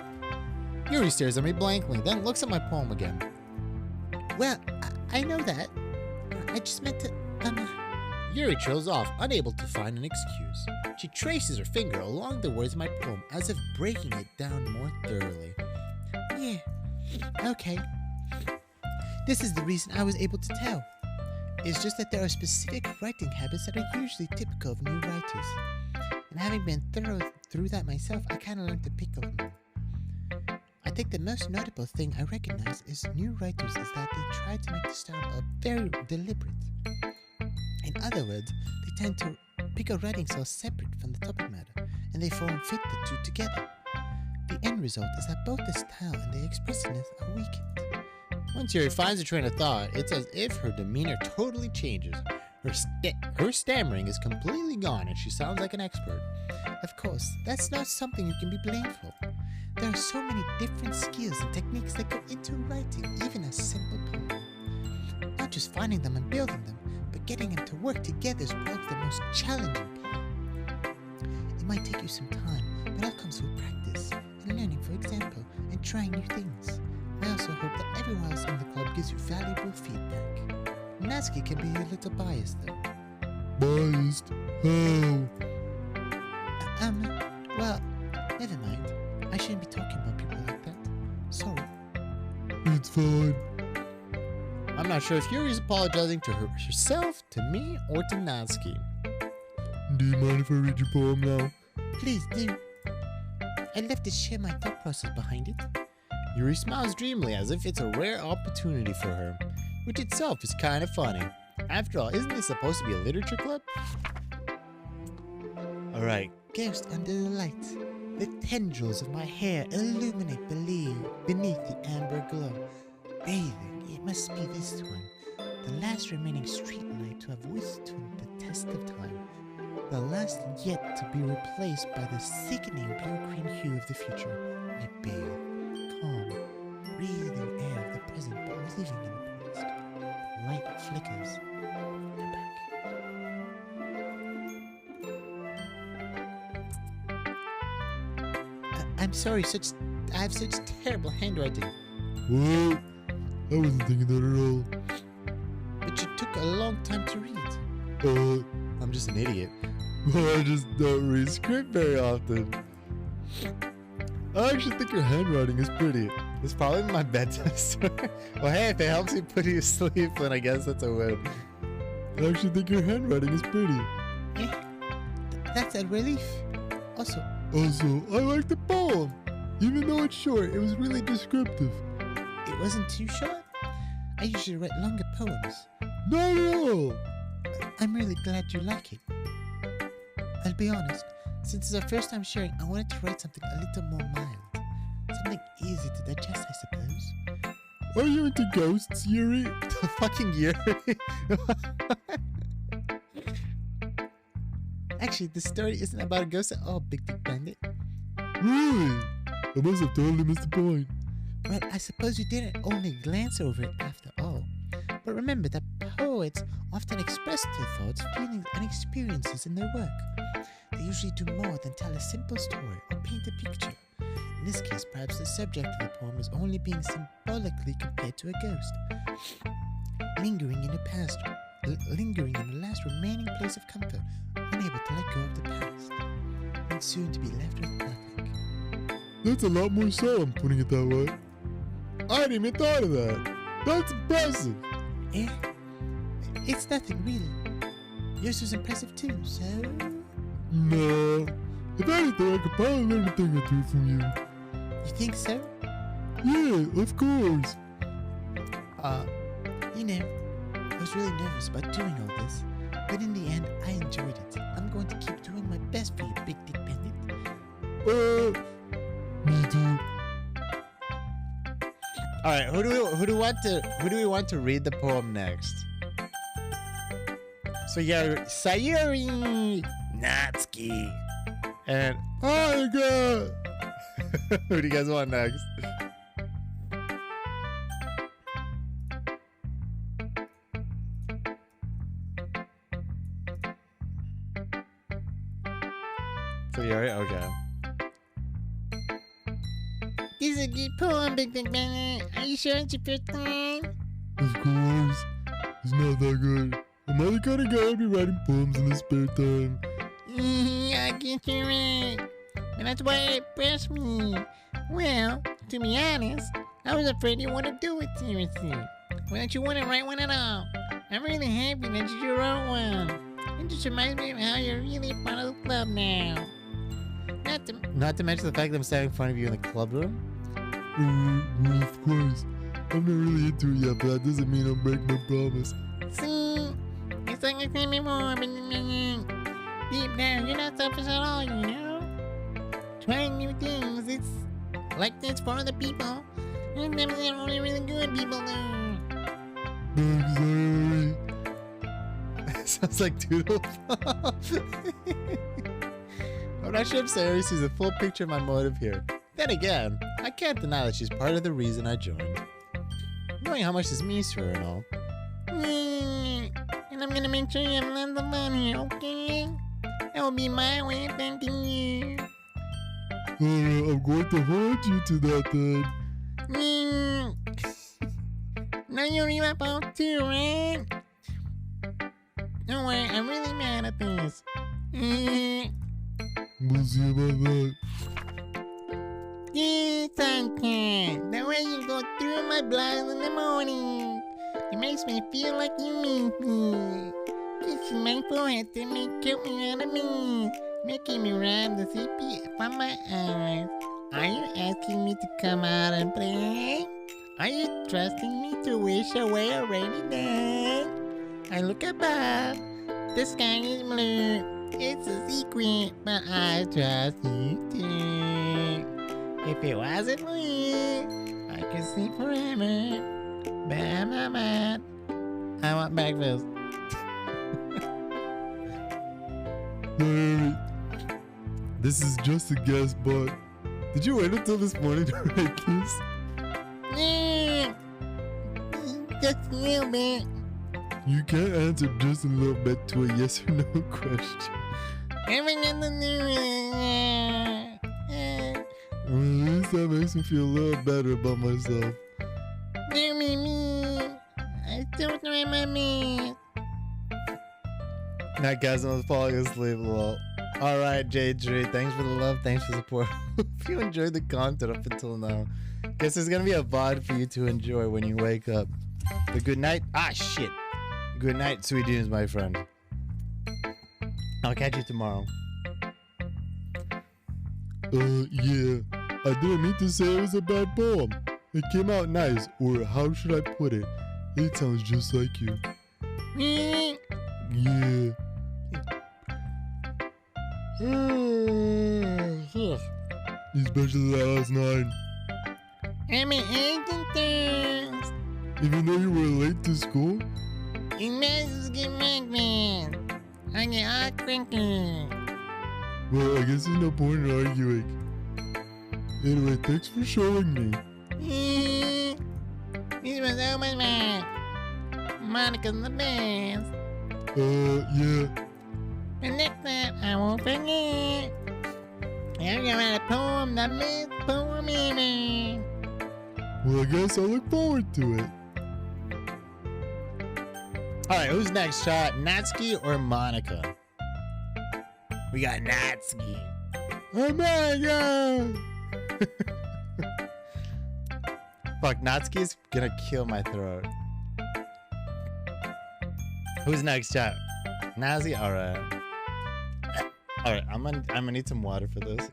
Yuri stares at me blankly, then looks at my poem again. Well, I know that. I just meant to, Yuri trails off, unable to find an excuse. She traces her finger along the words of my poem as if breaking it down more thoroughly. Yeah, okay. This is the reason I was able to tell. It's just that there are specific writing habits that are usually typical of new writers. And having been through that myself, I kind of learned to pick on them. I think the most notable thing I recognize is new writers is that they try to make the style very deliberate. In other words, they tend to pick a writing style separate from the topic matter, and they form fit the two together. The end result is that both the style and the expressiveness are weakened. Once Yuri finds a train of thought, it's as if her demeanor totally changes. Her stammering is completely gone and she sounds like an expert. Of course, that's not something you can be blamed for. There are so many different skills and techniques that go into writing even a simple poem. Not just finding them and building them, but getting them to work together is probably the most challenging part. It might take you some time, but that comes with practice and learning, for example, and trying new things. I also hope that everyone else in the club gives you valuable feedback. Natsuki can be a little biased though. Biased? How? Well, never mind. I shouldn't be talking about people like that. Sorry. It's fine. I'm not sure if Yuri's apologizing to herself, to me, or to Natsuki. Do you mind if I read your poem now? Please do. I'd love to share my thought process behind it. Yuri smiles dreamily as if it's a rare opportunity for her, which itself is kind of funny. After all, isn't this supposed to be a literature club? Alright. Ghost under the light. The tendrils of my hair illuminate beneath the amber glow. Bathing, it must be this one. The last remaining street light to have withstood the test of time. The last yet to be replaced by the sickening blue-green hue of the future. I bathe, calm, breathing air of the present but living in the past. Light flickers. Come back. I'm sorry, I have such terrible handwriting. What? I wasn't thinking that at all. But you took a long time to read. I'm just an idiot. Well, I just don't read script very often. I actually think your handwriting is pretty. It's probably my bedtime story. Well, hey, if it helps you put you to sleep, then I guess that's a win. I actually think your handwriting is pretty. Yeah, that's a relief. Also, I like the poem. Even though it's short, it was really descriptive. It wasn't too short? I usually write longer poems. Not at all. I'm really glad you like it. I'll be honest, since it's our first time sharing, I wanted to write something a little more mild. Something easy to digest, I suppose. Are you into ghosts, Yuri? The fucking Yuri? Actually, the story isn't about a ghost at all, Bigdikbandit. Really? I must have totally missed the point. Well, I suppose you didn't only glance over it after all. But remember that poets often express their thoughts, feelings, and experiences in their work. They usually do more than tell a simple story or paint a picture. In this case, perhaps the subject of the poem is only being symbolically compared to a ghost, lingering in the past, lingering in the last remaining place of comfort, unable to let go of the past, and soon to be left with nothing. That's a lot more solemn, putting it that way. I hadn't even thought of that. That's impressive. Eh? It's nothing, really. Yours was impressive too, so... Nah. If anything, I could probably learn a thing or two from you. You think so? Yeah, of course. You know, I was really nervous about doing all this, but in the end, I enjoyed it. I'm going to keep doing my best for you, Bigdikbandit. Me too. All right, who do we want to read the poem next? So yeah, Sayuri Natsuki and Aiga! who do you guys want next? Sayuri, okay. This is a good poem, Bigdikbandit. Are you sure it's your first time? Of course. It's not that good. Am I the kind of guy who'd be writing poems in his spare time? I guess you're right. And that's why it impressed me. Well, to be honest, I was afraid you wouldn't do it seriously. Well, that you wouldn't write one at all. I'm really happy that you wrote one. It just reminds me of how you're really a part of the club now. Not to mention the fact that I'm standing in front of you in the club room. Well, of course. I'm not really into it yet, but that doesn't mean I'll break my promise. See? It's like I said before, deep down, you're not selfish at all, you know? Trying new things, it's like this for other people. And them are only really good people though. Thanks, Sayuri. Sounds like Doodle. I'm not sure if Sayuri sees the full picture of my motive here. Then again, I can't deny that she's part of the reason I joined. Knowing how much this means to her and all. And I'm gonna make sure you have lots of money, okay? That will be my way of thanking you. Alright, I'm going to hold you to that then. Now you read my poem too, right? Don't worry, I'm really mad at this. We'll see about that. Dear sunshine, the way you go through my blood in the morning, it makes me feel like you mean me. Kissing my forehead to make me out of me, making me rub the sepia from my eyes. Are you asking me to come out and play? Are you trusting me to wish away a rainy day? I look above, the sky is blue. It's a secret, but I trust you too. If it wasn't for you, I could sleep forever. But I'm not mad. I want breakfast. Sayuri, this is just a guess, but did you wait until this morning to write this? Just a little bit. You can't answer just a little bit to a yes or no question. I'm gonna do it. Well, at least that makes me feel a little better about myself. Do me. I still try my best. That guy's not falling asleep, lol. Alright, J3, thanks for the love, thanks for the support. Hope you enjoyed the content up until now. Guess there's gonna be a VOD for you to enjoy when you wake up. But good night. Ah, shit. Good night, sweet dreams, my friend. I'll catch you tomorrow. Yeah. I didn't mean to say it was a bad poem. It came out nice, or how should I put it? It sounds just like you. Yeah. Especially that last line. I'm an agent. Even though you were late to school? You must get magnet. I get all cranky. Well, I guess there's no point in arguing. Anyway, thanks for showing me. This was so much fun. Monica's the best. Yeah. And next time, I won't forget. I'm gonna write a poem, the best poem ever. Well, I guess I'll look forward to it. All right, who's next shot? Natsuki or Monica? We got Natsuki. Oh my god! Fuck, Natsuki's gonna kill my throat. Who's next shot? Nazi? All right. All right, I'm gonna need some water for this.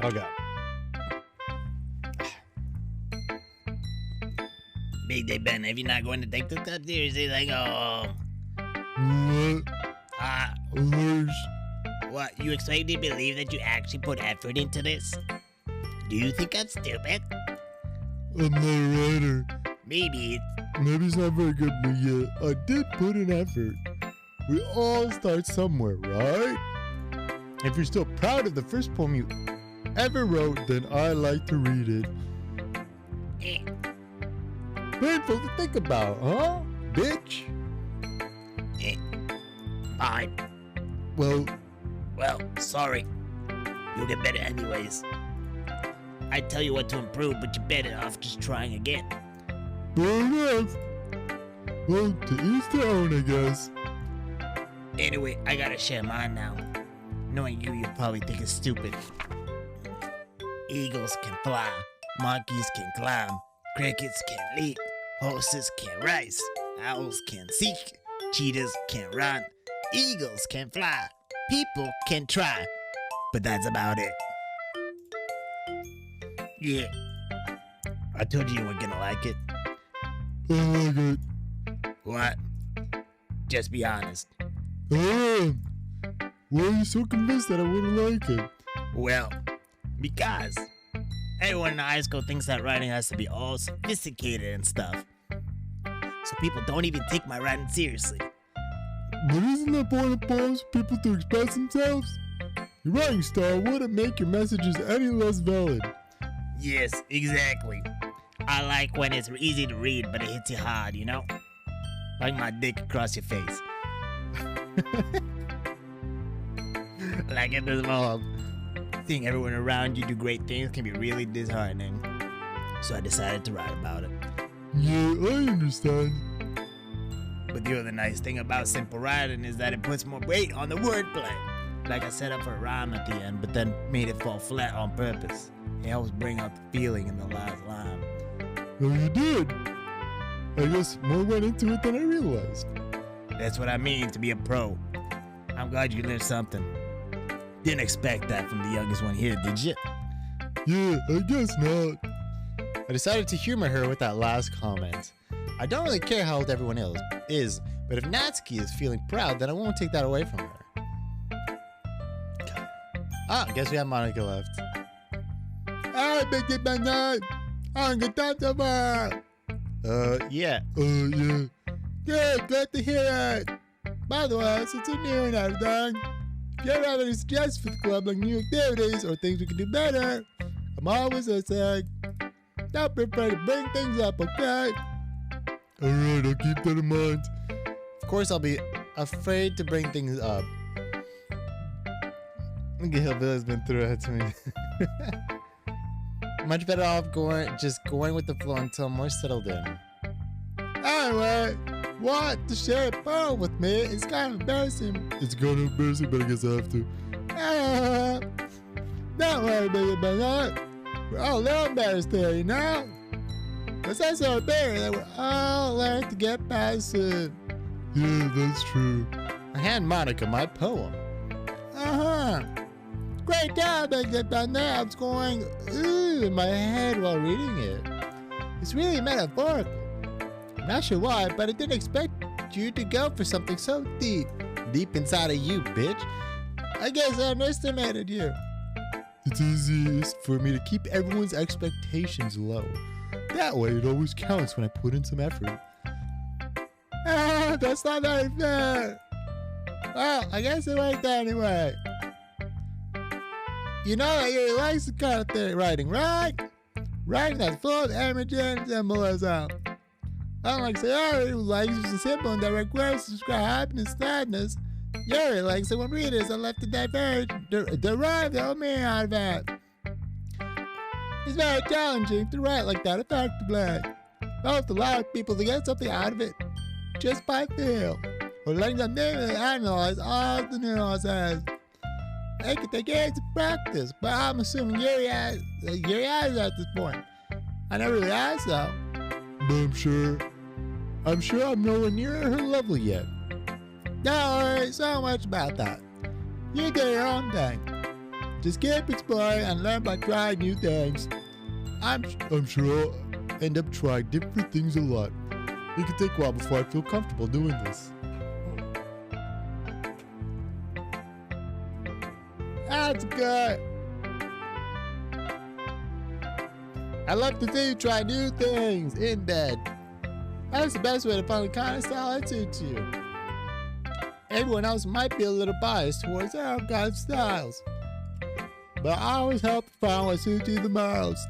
Oh god. Bigdikbandit, if you're not going to take this cup seriously, like, What? Worse. what? You expect me to believe that you actually put effort into this? Do you think I'm stupid? I'm not a writer. Maybe. Maybe it's not very good, but yeah, I did put in effort. We all start somewhere, right? If you're still proud of the first poem you ever wrote, then I like to read it. Eh. Painful to think about, huh, bitch? Fine. Well, Sorry. You'll get better anyways. I tell you what to improve, but you're better off just trying again. fair enough. Well, to each their own, I guess. Anyway, I gotta share mine now. Knowing you'll probably think it's stupid. Eagles can fly, monkeys can climb, crickets can leap, horses can race, owls can seek, cheetahs can run, eagles can fly, people can try, but that's about it. Yeah, I told you weren't gonna like it. I like it. What? Just be honest. I am. Why are you so convinced that I wouldn't like it? Well, because everyone in high school thinks that writing has to be all sophisticated and stuff. So people don't even take my writing seriously. But isn't the point of poems for people to express themselves? Your writing style wouldn't make your messages any less valid. Yes, exactly. I like when it's easy to read, but it hits you hard, you know? Like my dick across your face. Like in this moment, seeing everyone around you do great things can be really disheartening. So I decided to write about it. Yeah, I understand. But the other nice thing about simple writing is that it puts more weight on the wordplay. Like I set up for a rhyme at the end, but then made it fall flat on purpose. It helps bring out the feeling in the last line. Oh, you did. I guess more went into it than I realized. That's what I mean to be a pro. I'm glad you learned something. Didn't expect that from the youngest one here, did you? Yeah, I guess not. I decided to humor her with that last comment. I don't really care how old everyone else is, but if Natsuki is feeling proud, then I won't take that away from her. Ah, I guess we have Monica left. Hi, Bigdikbandit. I'm good time to work. Yeah. Yeah. Good, glad to hear it. By the way, since you're new and everything, if you ever have any suggestions for the club, like new activities or things we can do better, I'm always listening. Don't be afraid to bring things up, okay? Alright, I'll keep that in mind. Of course, I'll be afraid to bring things up. Look at Hillbilly's been through it to me. Much better off going with the flow until more settled in. Anyway, want to share a poem with me? It's kind of embarrassing. It's kind of embarrassing, but I guess I have to. Don't worry, Bigdikbandit. We're all a little embarrassed here, you know? But that's so embarrassing that we're all learning to get past it. Yeah, that's true. I hand Monica my poem. Great job, Bigdikbandit. I was going ooh in my head while reading it. It's really metaphorical. I'm not sure why, but I didn't expect you to go for something so deep. Deep inside of you, bitch. I guess I underestimated you. It's easiest for me to keep everyone's expectations low. That way, it always counts when I put in some effort. That's not very fair. Well, I guess it worked anyway. You know that Yuri likes the kind of thing writing, right? Writing that's full of images and symbolism. Unlike Sayori, who likes using simple and direct words to describe happiness and sadness, Yuri likes it when readers are left to derive their own meaning out of it. It's very challenging to write like that effectively. Both allow people to get something out of it just by feel, or letting them manually analyze all the nuances. They could take years of practice, but I'm assuming Yuri has it at this point. I never really asked though. But I'm sure I'm nowhere near her level yet. Don't worry so much about that. You do your own thing. Just keep exploring and learn by trying new things. I'm sure I'll end up trying different things a lot. It could take a while before I feel comfortable doing this. That's good. I love to see you try new things in bed. That's the best way to find the kind of style that suits you. Everyone else might be a little biased towards their own kind of styles, but I always help find what suits you the most.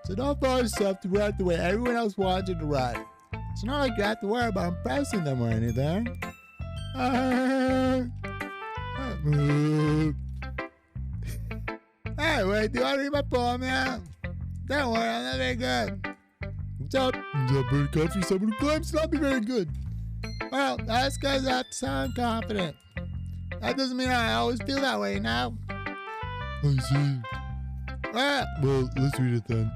So don't force yourself to write the way everyone else wants you to write. It's not like you have to worry about impressing them or anything. Hey, wait, do you want to read my poem now? Don't worry, I'm not very good. It's not very good for someone who claims to not be very good. Well, that's because I have to sound confident. That doesn't mean I always feel that way now. I see. Well, let's read it then.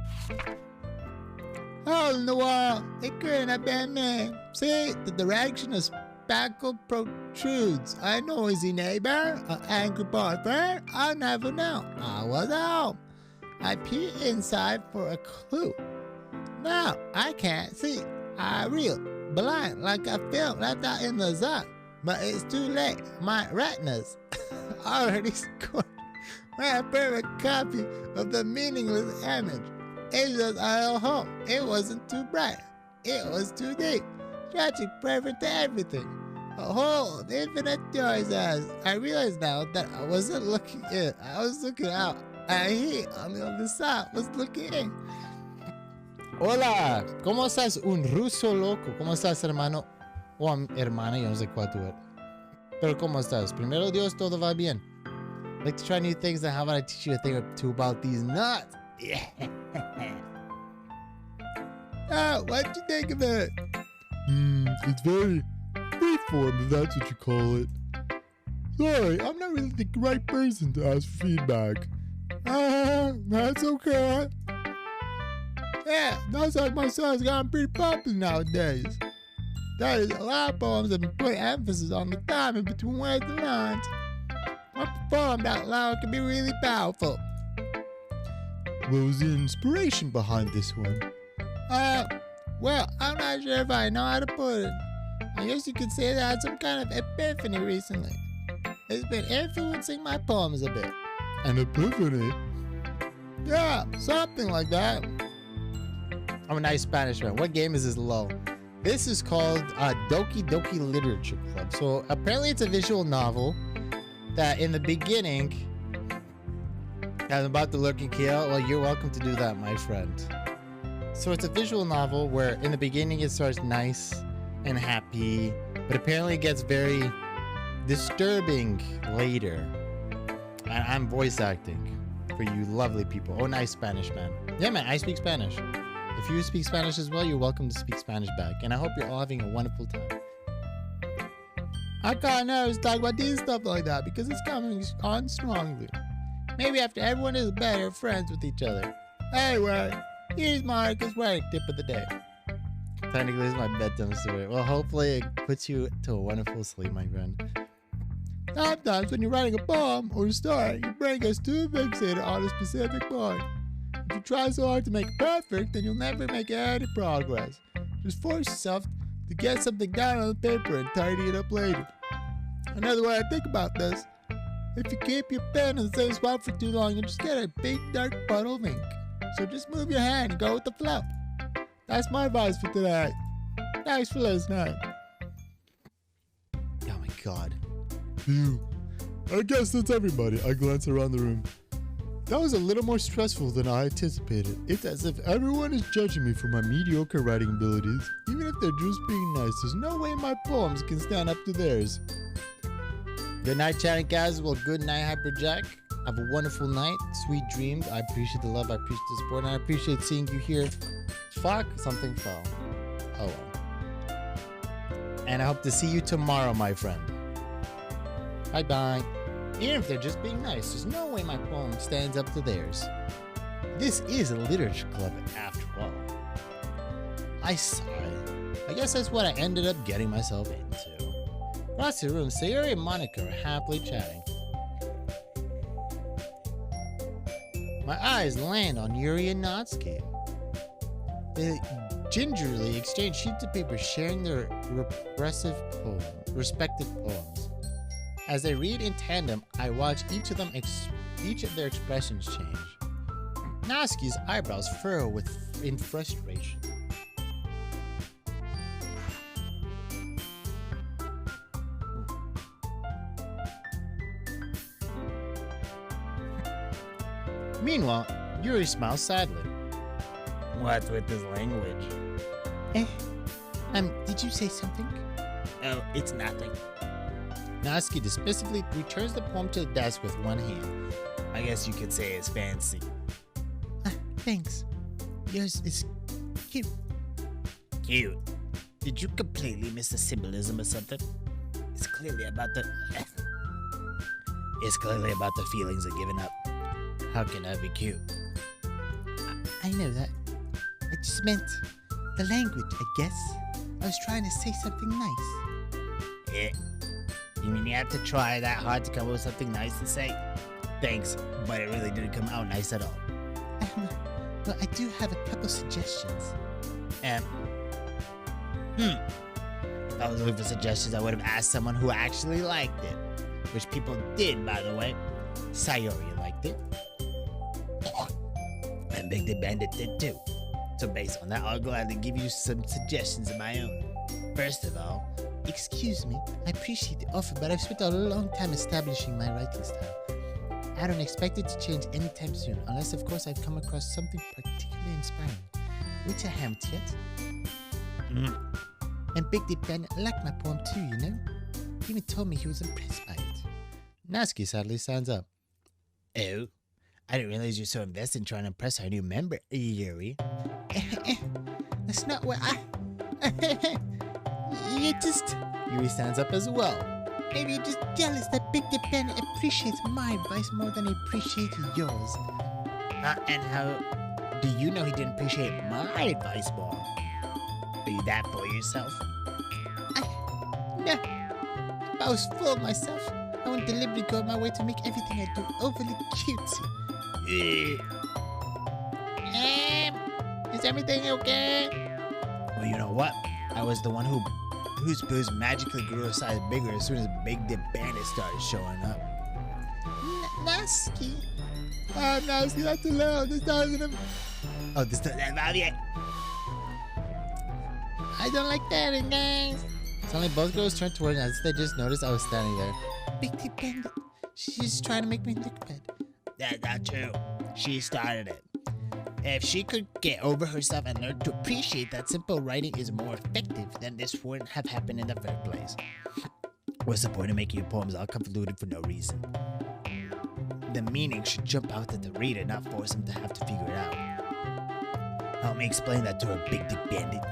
Hole in the wall, it couldn't have been me. See, the direction of spackle protrudes. A noisy neighbor, an angry boyfriend, I never know. I was home. I peered inside for a clue. Now I can't see. I reel blind like a film left out in the sun. But it's too late. My retinas already scored my perfect copy of the meaningless image. It's just a little hole. It wasn't too bright. It was too deep. Stretching perfect to everything. A hole of infinite joys as I realize now that I wasn't looking in. I was looking out. And he on the other side was looking in. Hola, ¿cómo estás? Un ruso loco. ¿Cómo estás, hermano? O hermana, yo no sé cuál tú eres. Pero ¿cómo estás? Primero Dios, todo va bien. Like to try new things, and how about I teach you a thing or two about these nuts? Yeah. Oh, what'd you think of it? It's very freeform, if that's what you call it. Sorry, I'm not really the right person to ask for feedback. That's okay. Yeah, that's like my son's gotten pretty popular nowadays. There's a lot of poems that have been putting emphasis on the timing between words and lines. A poem out loud can be really powerful. What was the inspiration behind this one? Well, I'm not sure if I know how to put it. I guess you could say that I had some kind of epiphany recently. It's been influencing my poems a bit. An epiphany? Yeah, something like that. I'm a nice Spanish man. What game is this low? This is called Doki Doki Literature Club. So apparently it's a visual novel that in the beginning, I'm about to look and kill. Well, you're welcome to do that, my friend. So it's a visual novel where in the beginning it starts nice and happy, but apparently it gets very disturbing later. And I'm voice acting for you lovely people. Oh, nice Spanish man. Yeah, man, I speak Spanish. If you speak Spanish as well, you're welcome to speak Spanish back. And I hope you're all having a wonderful time. I kind of nervous to talk about these stuff like that because it's coming on strongly. Maybe after everyone is better friends with each other. Anyway, here's Monica's writing tip of the day. Technically, this is my bedtime story. Well, hopefully it puts you to a wonderful sleep, my friend. Sometimes when you're writing a poem or a story, your brain gets too fixated on a specific point. If you try so hard to make it perfect, then you'll never make any progress. Just force yourself to get something down on the paper and tidy it up later. Another way I think about this, if you keep your pen in the same spot for too long, you'll just get a big dark puddle of ink. So just move your hand and go with the flow. That's my advice for today. Thanks for listening. God. Phew. I guess that's everybody. I glance around the room. That was a little more stressful than I anticipated. It's as if everyone is judging me for my mediocre writing abilities. Even if they're just being nice, there's no way my poems can stand up to theirs. Good night, chatting guys. Well, good night, Hyperjack. Have a wonderful night. Sweet dreams. I appreciate the love. I appreciate the support. And I appreciate seeing you here. Fuck, something fell. Oh well. And I hope to see you tomorrow, my friend. Bye-bye. Even if they're just being nice, there's no way my poem stands up to theirs. This is a literature club after all. I sigh. I guess that's what I ended up getting myself into. Across the room, Sayuri and Monica are happily chatting. My eyes land on Yuri and Natsuki. They gingerly exchange sheets of paper, sharing their respective poems. As they read in tandem, I watch each of their expressions change. Natsuki's eyebrows furrow in frustration. Meanwhile, Yuri smiles sadly. What's with this language? Did you say something? Oh, it's nothing. Natsuki dismissively returns the poem to the desk with one hand. I guess you could say it's fancy. Thanks. Yours is cute. Cute. Did you completely miss the symbolism or something? It's clearly about the feelings of giving up. How can that be cute? I know that. I just meant the language, I guess. I was trying to say something nice. Yeah. You mean you have to try that hard to come up with something nice to say? Thanks, but it really didn't come out nice at all. Well, I do have a couple suggestions. If I was looking for suggestions, I would have asked someone who actually liked it. Which people did, by the way. Sayori liked it. And Bigdikbandit did too. So based on that, I'll gladly give you some suggestions of my own. First of all, excuse me, I appreciate the offer, but I've spent a long time establishing my writing style. I don't expect it to change anytime soon, unless of course I've come across something particularly inspiring, which I haven't yet. And Bigdikbandit liked my poem too, you know? He even told me he was impressed by it. Natsuki sadly stands up. Oh, I didn't realize you're so invested in trying to impress our new member, Yuri. That's not what You just... Yuri stands up as well. Maybe you're just jealous that Bigdikbandit appreciates my advice more than he appreciates yours. And how do you know he didn't appreciate my advice more? Are you that full of yourself? No. If I was full of myself, I wouldn't deliberately go out my way to make everything I do overly cutesy. Is everything okay? Well, you know what? I was the one whose boobs magically grew a size bigger as soon as Bigdikbandit started showing up. Natsuki. Natsuki, that's too loud. This doesn't... Oh, this doesn't involve yet. I don't like that, guys. Suddenly, both girls turned towards me as they just noticed I was standing there. Bigdikbandit. She's trying to make me look bad. That's not true. She started it. If she could get over herself and learn to appreciate that simple writing is more effective, then this wouldn't have happened in the first place. What's the point of making your poems all convoluted for no reason? The meaning should jump out at the reader, not force him to have to figure it out. Help me explain that to her, Bigdikbandit.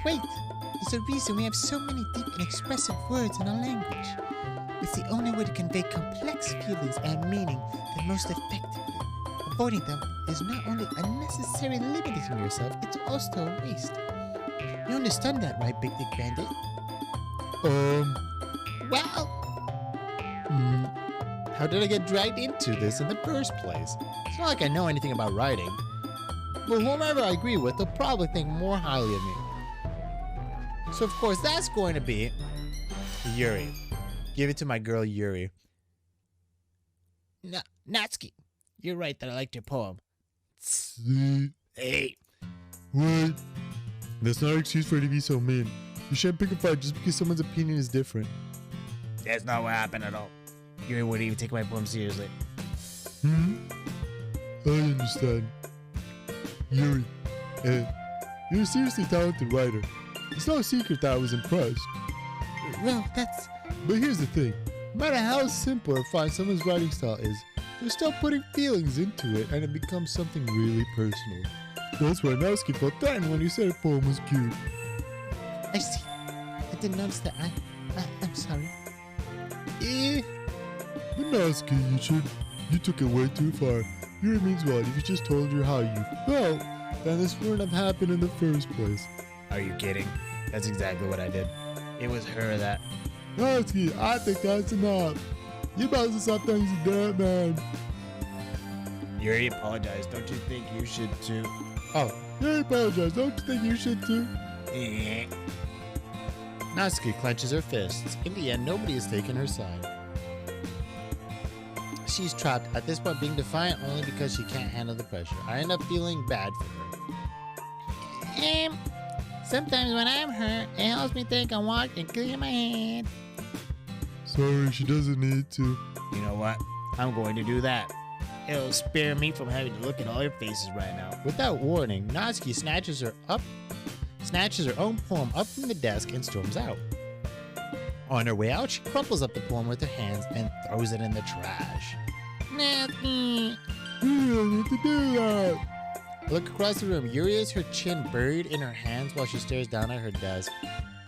Wait, there's a reason we have so many deep and expressive words in our language. It's the only way to convey complex feelings and meaning the most effectively. Avoiding them is not only unnecessarily limiting yourself, it's also a waste. You understand that, right, Bigdikbandit? Well... How did I get dragged into this in the first place? It's not like I know anything about writing. But whomever I agree with, they'll probably think more highly of me. So of course, that's going to be... Yuri. Give it to my girl, Yuri. Natsuki, you're right that I liked your poem. Hey. What? That's not an excuse for you to be so mean. You shouldn't pick a fight just because someone's opinion is different. That's not what happened at all. Yuri wouldn't even take my poem seriously. I understand. Yuri, you're a seriously talented writer. It's no secret that I was impressed. Well, that's... But here's the thing. No matter how simple or fine someone's writing style is, they're still putting feelings into it and it becomes something really personal. That's why Natsuki felt threatened when you said a poem was cute. I see. I didn't notice that. I'm sorry. But Natsuki, you took it way too far. Yuri means what? If you just told her how you felt, then this wouldn't have happened in the first place. Are you kidding? That's exactly what I did. It was her that... Natsuki, I think that's enough. You about to stop things you dirt, man. You already apologized. Don't you think you should too? Oh, you apologize. Don't you think you should too? Natsuki clenches her fists. In the end, nobody has taken her side. She's trapped, at this point being defiant only because she can't handle the pressure. I end up feeling bad for her. Sometimes when I'm hurt, it helps me take a walk and clear my head. Sorry, she doesn't need to. You know what? I'm going to do that. It'll spare me from having to look at all your faces right now. Without warning, Natsuki snatches her own poem up from the desk and storms out. On her way out, she crumples up the poem with her hands and throws it in the trash. Natsuki. You don't need to do that. I look across the room. Yuri has her chin buried in her hands while she stares down at her desk.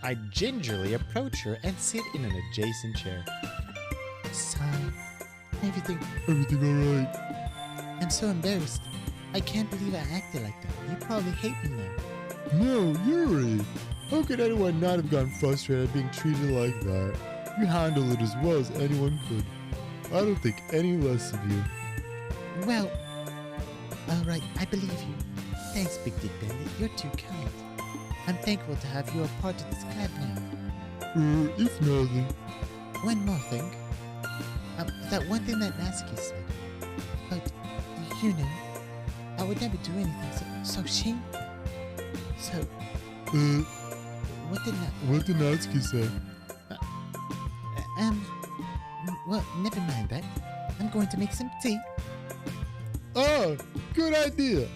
I gingerly approach her and sit in an adjacent chair. Sorry. Everything alright? I'm so embarrassed. I can't believe I acted like that. You probably hate me now. No, Yuri. How could anyone not have gotten frustrated at being treated like that? You handled it as well as anyone could. I don't think any less of you. Well, alright, I believe you. Thanks, Bigdikbandit. You're too kind. I'm thankful to have you a part of this club now. It's nothing. One more thing. That one thing that Natsuki said. But, you know, I would never do anything so shameful. So, what did Natsuki say? Well, never mind that. I'm going to make some tea. Oh, good idea.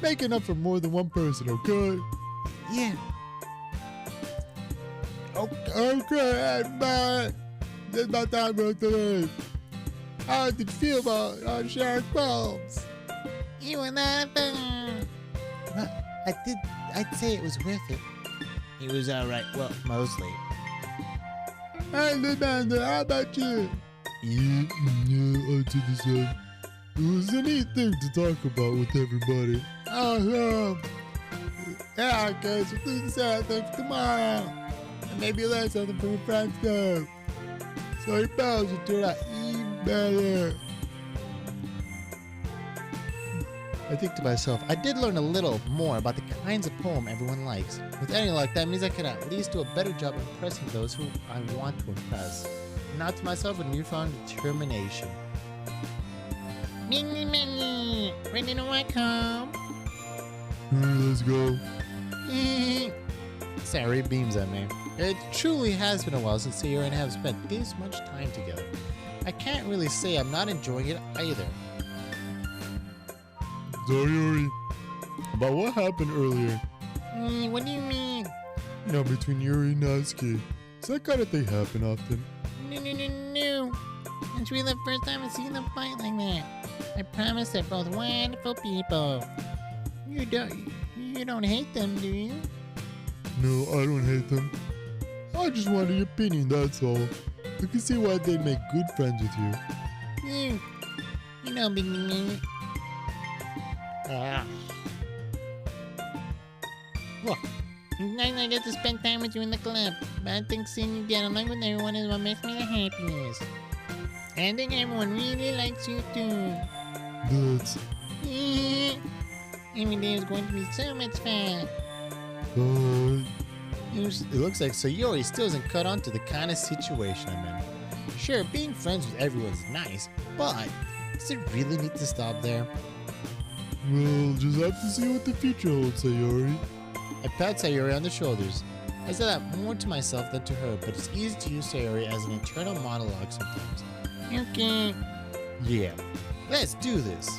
Make enough for more than one person, okay? Yeah. Okay, bye. This is my time for today. How did you feel about sharing poems? You were not fun. Well, I'd say it was worth it. It was alright. Well, mostly. Hey, Bandit, how about you? Yeah, I did the same. It was a neat thing to talk about with everybody. Yeah, okay, so please decide things for tomorrow. And maybe learn something from your friends too. So your bells will turn out even better. I think to myself, I did learn a little more about the kinds of poem everyone likes. With any luck, that means I can at least do a better job impressing those who I want to impress. Now to myself with newfound determination. Mini, ready to walk home? Let's go. Sayori beams at me. It truly has been a while since Sayori and I have spent this much time together. I can't really say I'm not enjoying it either. Sayori, about what happened earlier? What do you mean? You know, between Yuri and Natsuki. Does that kind of thing happen often? No. It's really the first time I've seen them fight like that. I promise they're both wonderful people. You don't hate them, do you? No, I don't hate them. I just wanted your opinion, that's all. I can see why they'd make good friends with you. You know, Bigdikbandit. Look, Nice I get to spend time with you in the club. But I think seeing you get along with everyone is what makes me the happiest. I think everyone really likes you too. That's... Every day is going to be so much fun. it looks like Sayori still isn't cut on to the kind of situation I'm in. Sure, being friends with everyone is nice, but does it really need to stop there? We'll just have to see what the future holds, Sayori. I pat Sayori on the shoulders. I say that more to myself than to her, but it's easy to use Sayori as an internal monologue sometimes. Okay. Yeah, let's do this.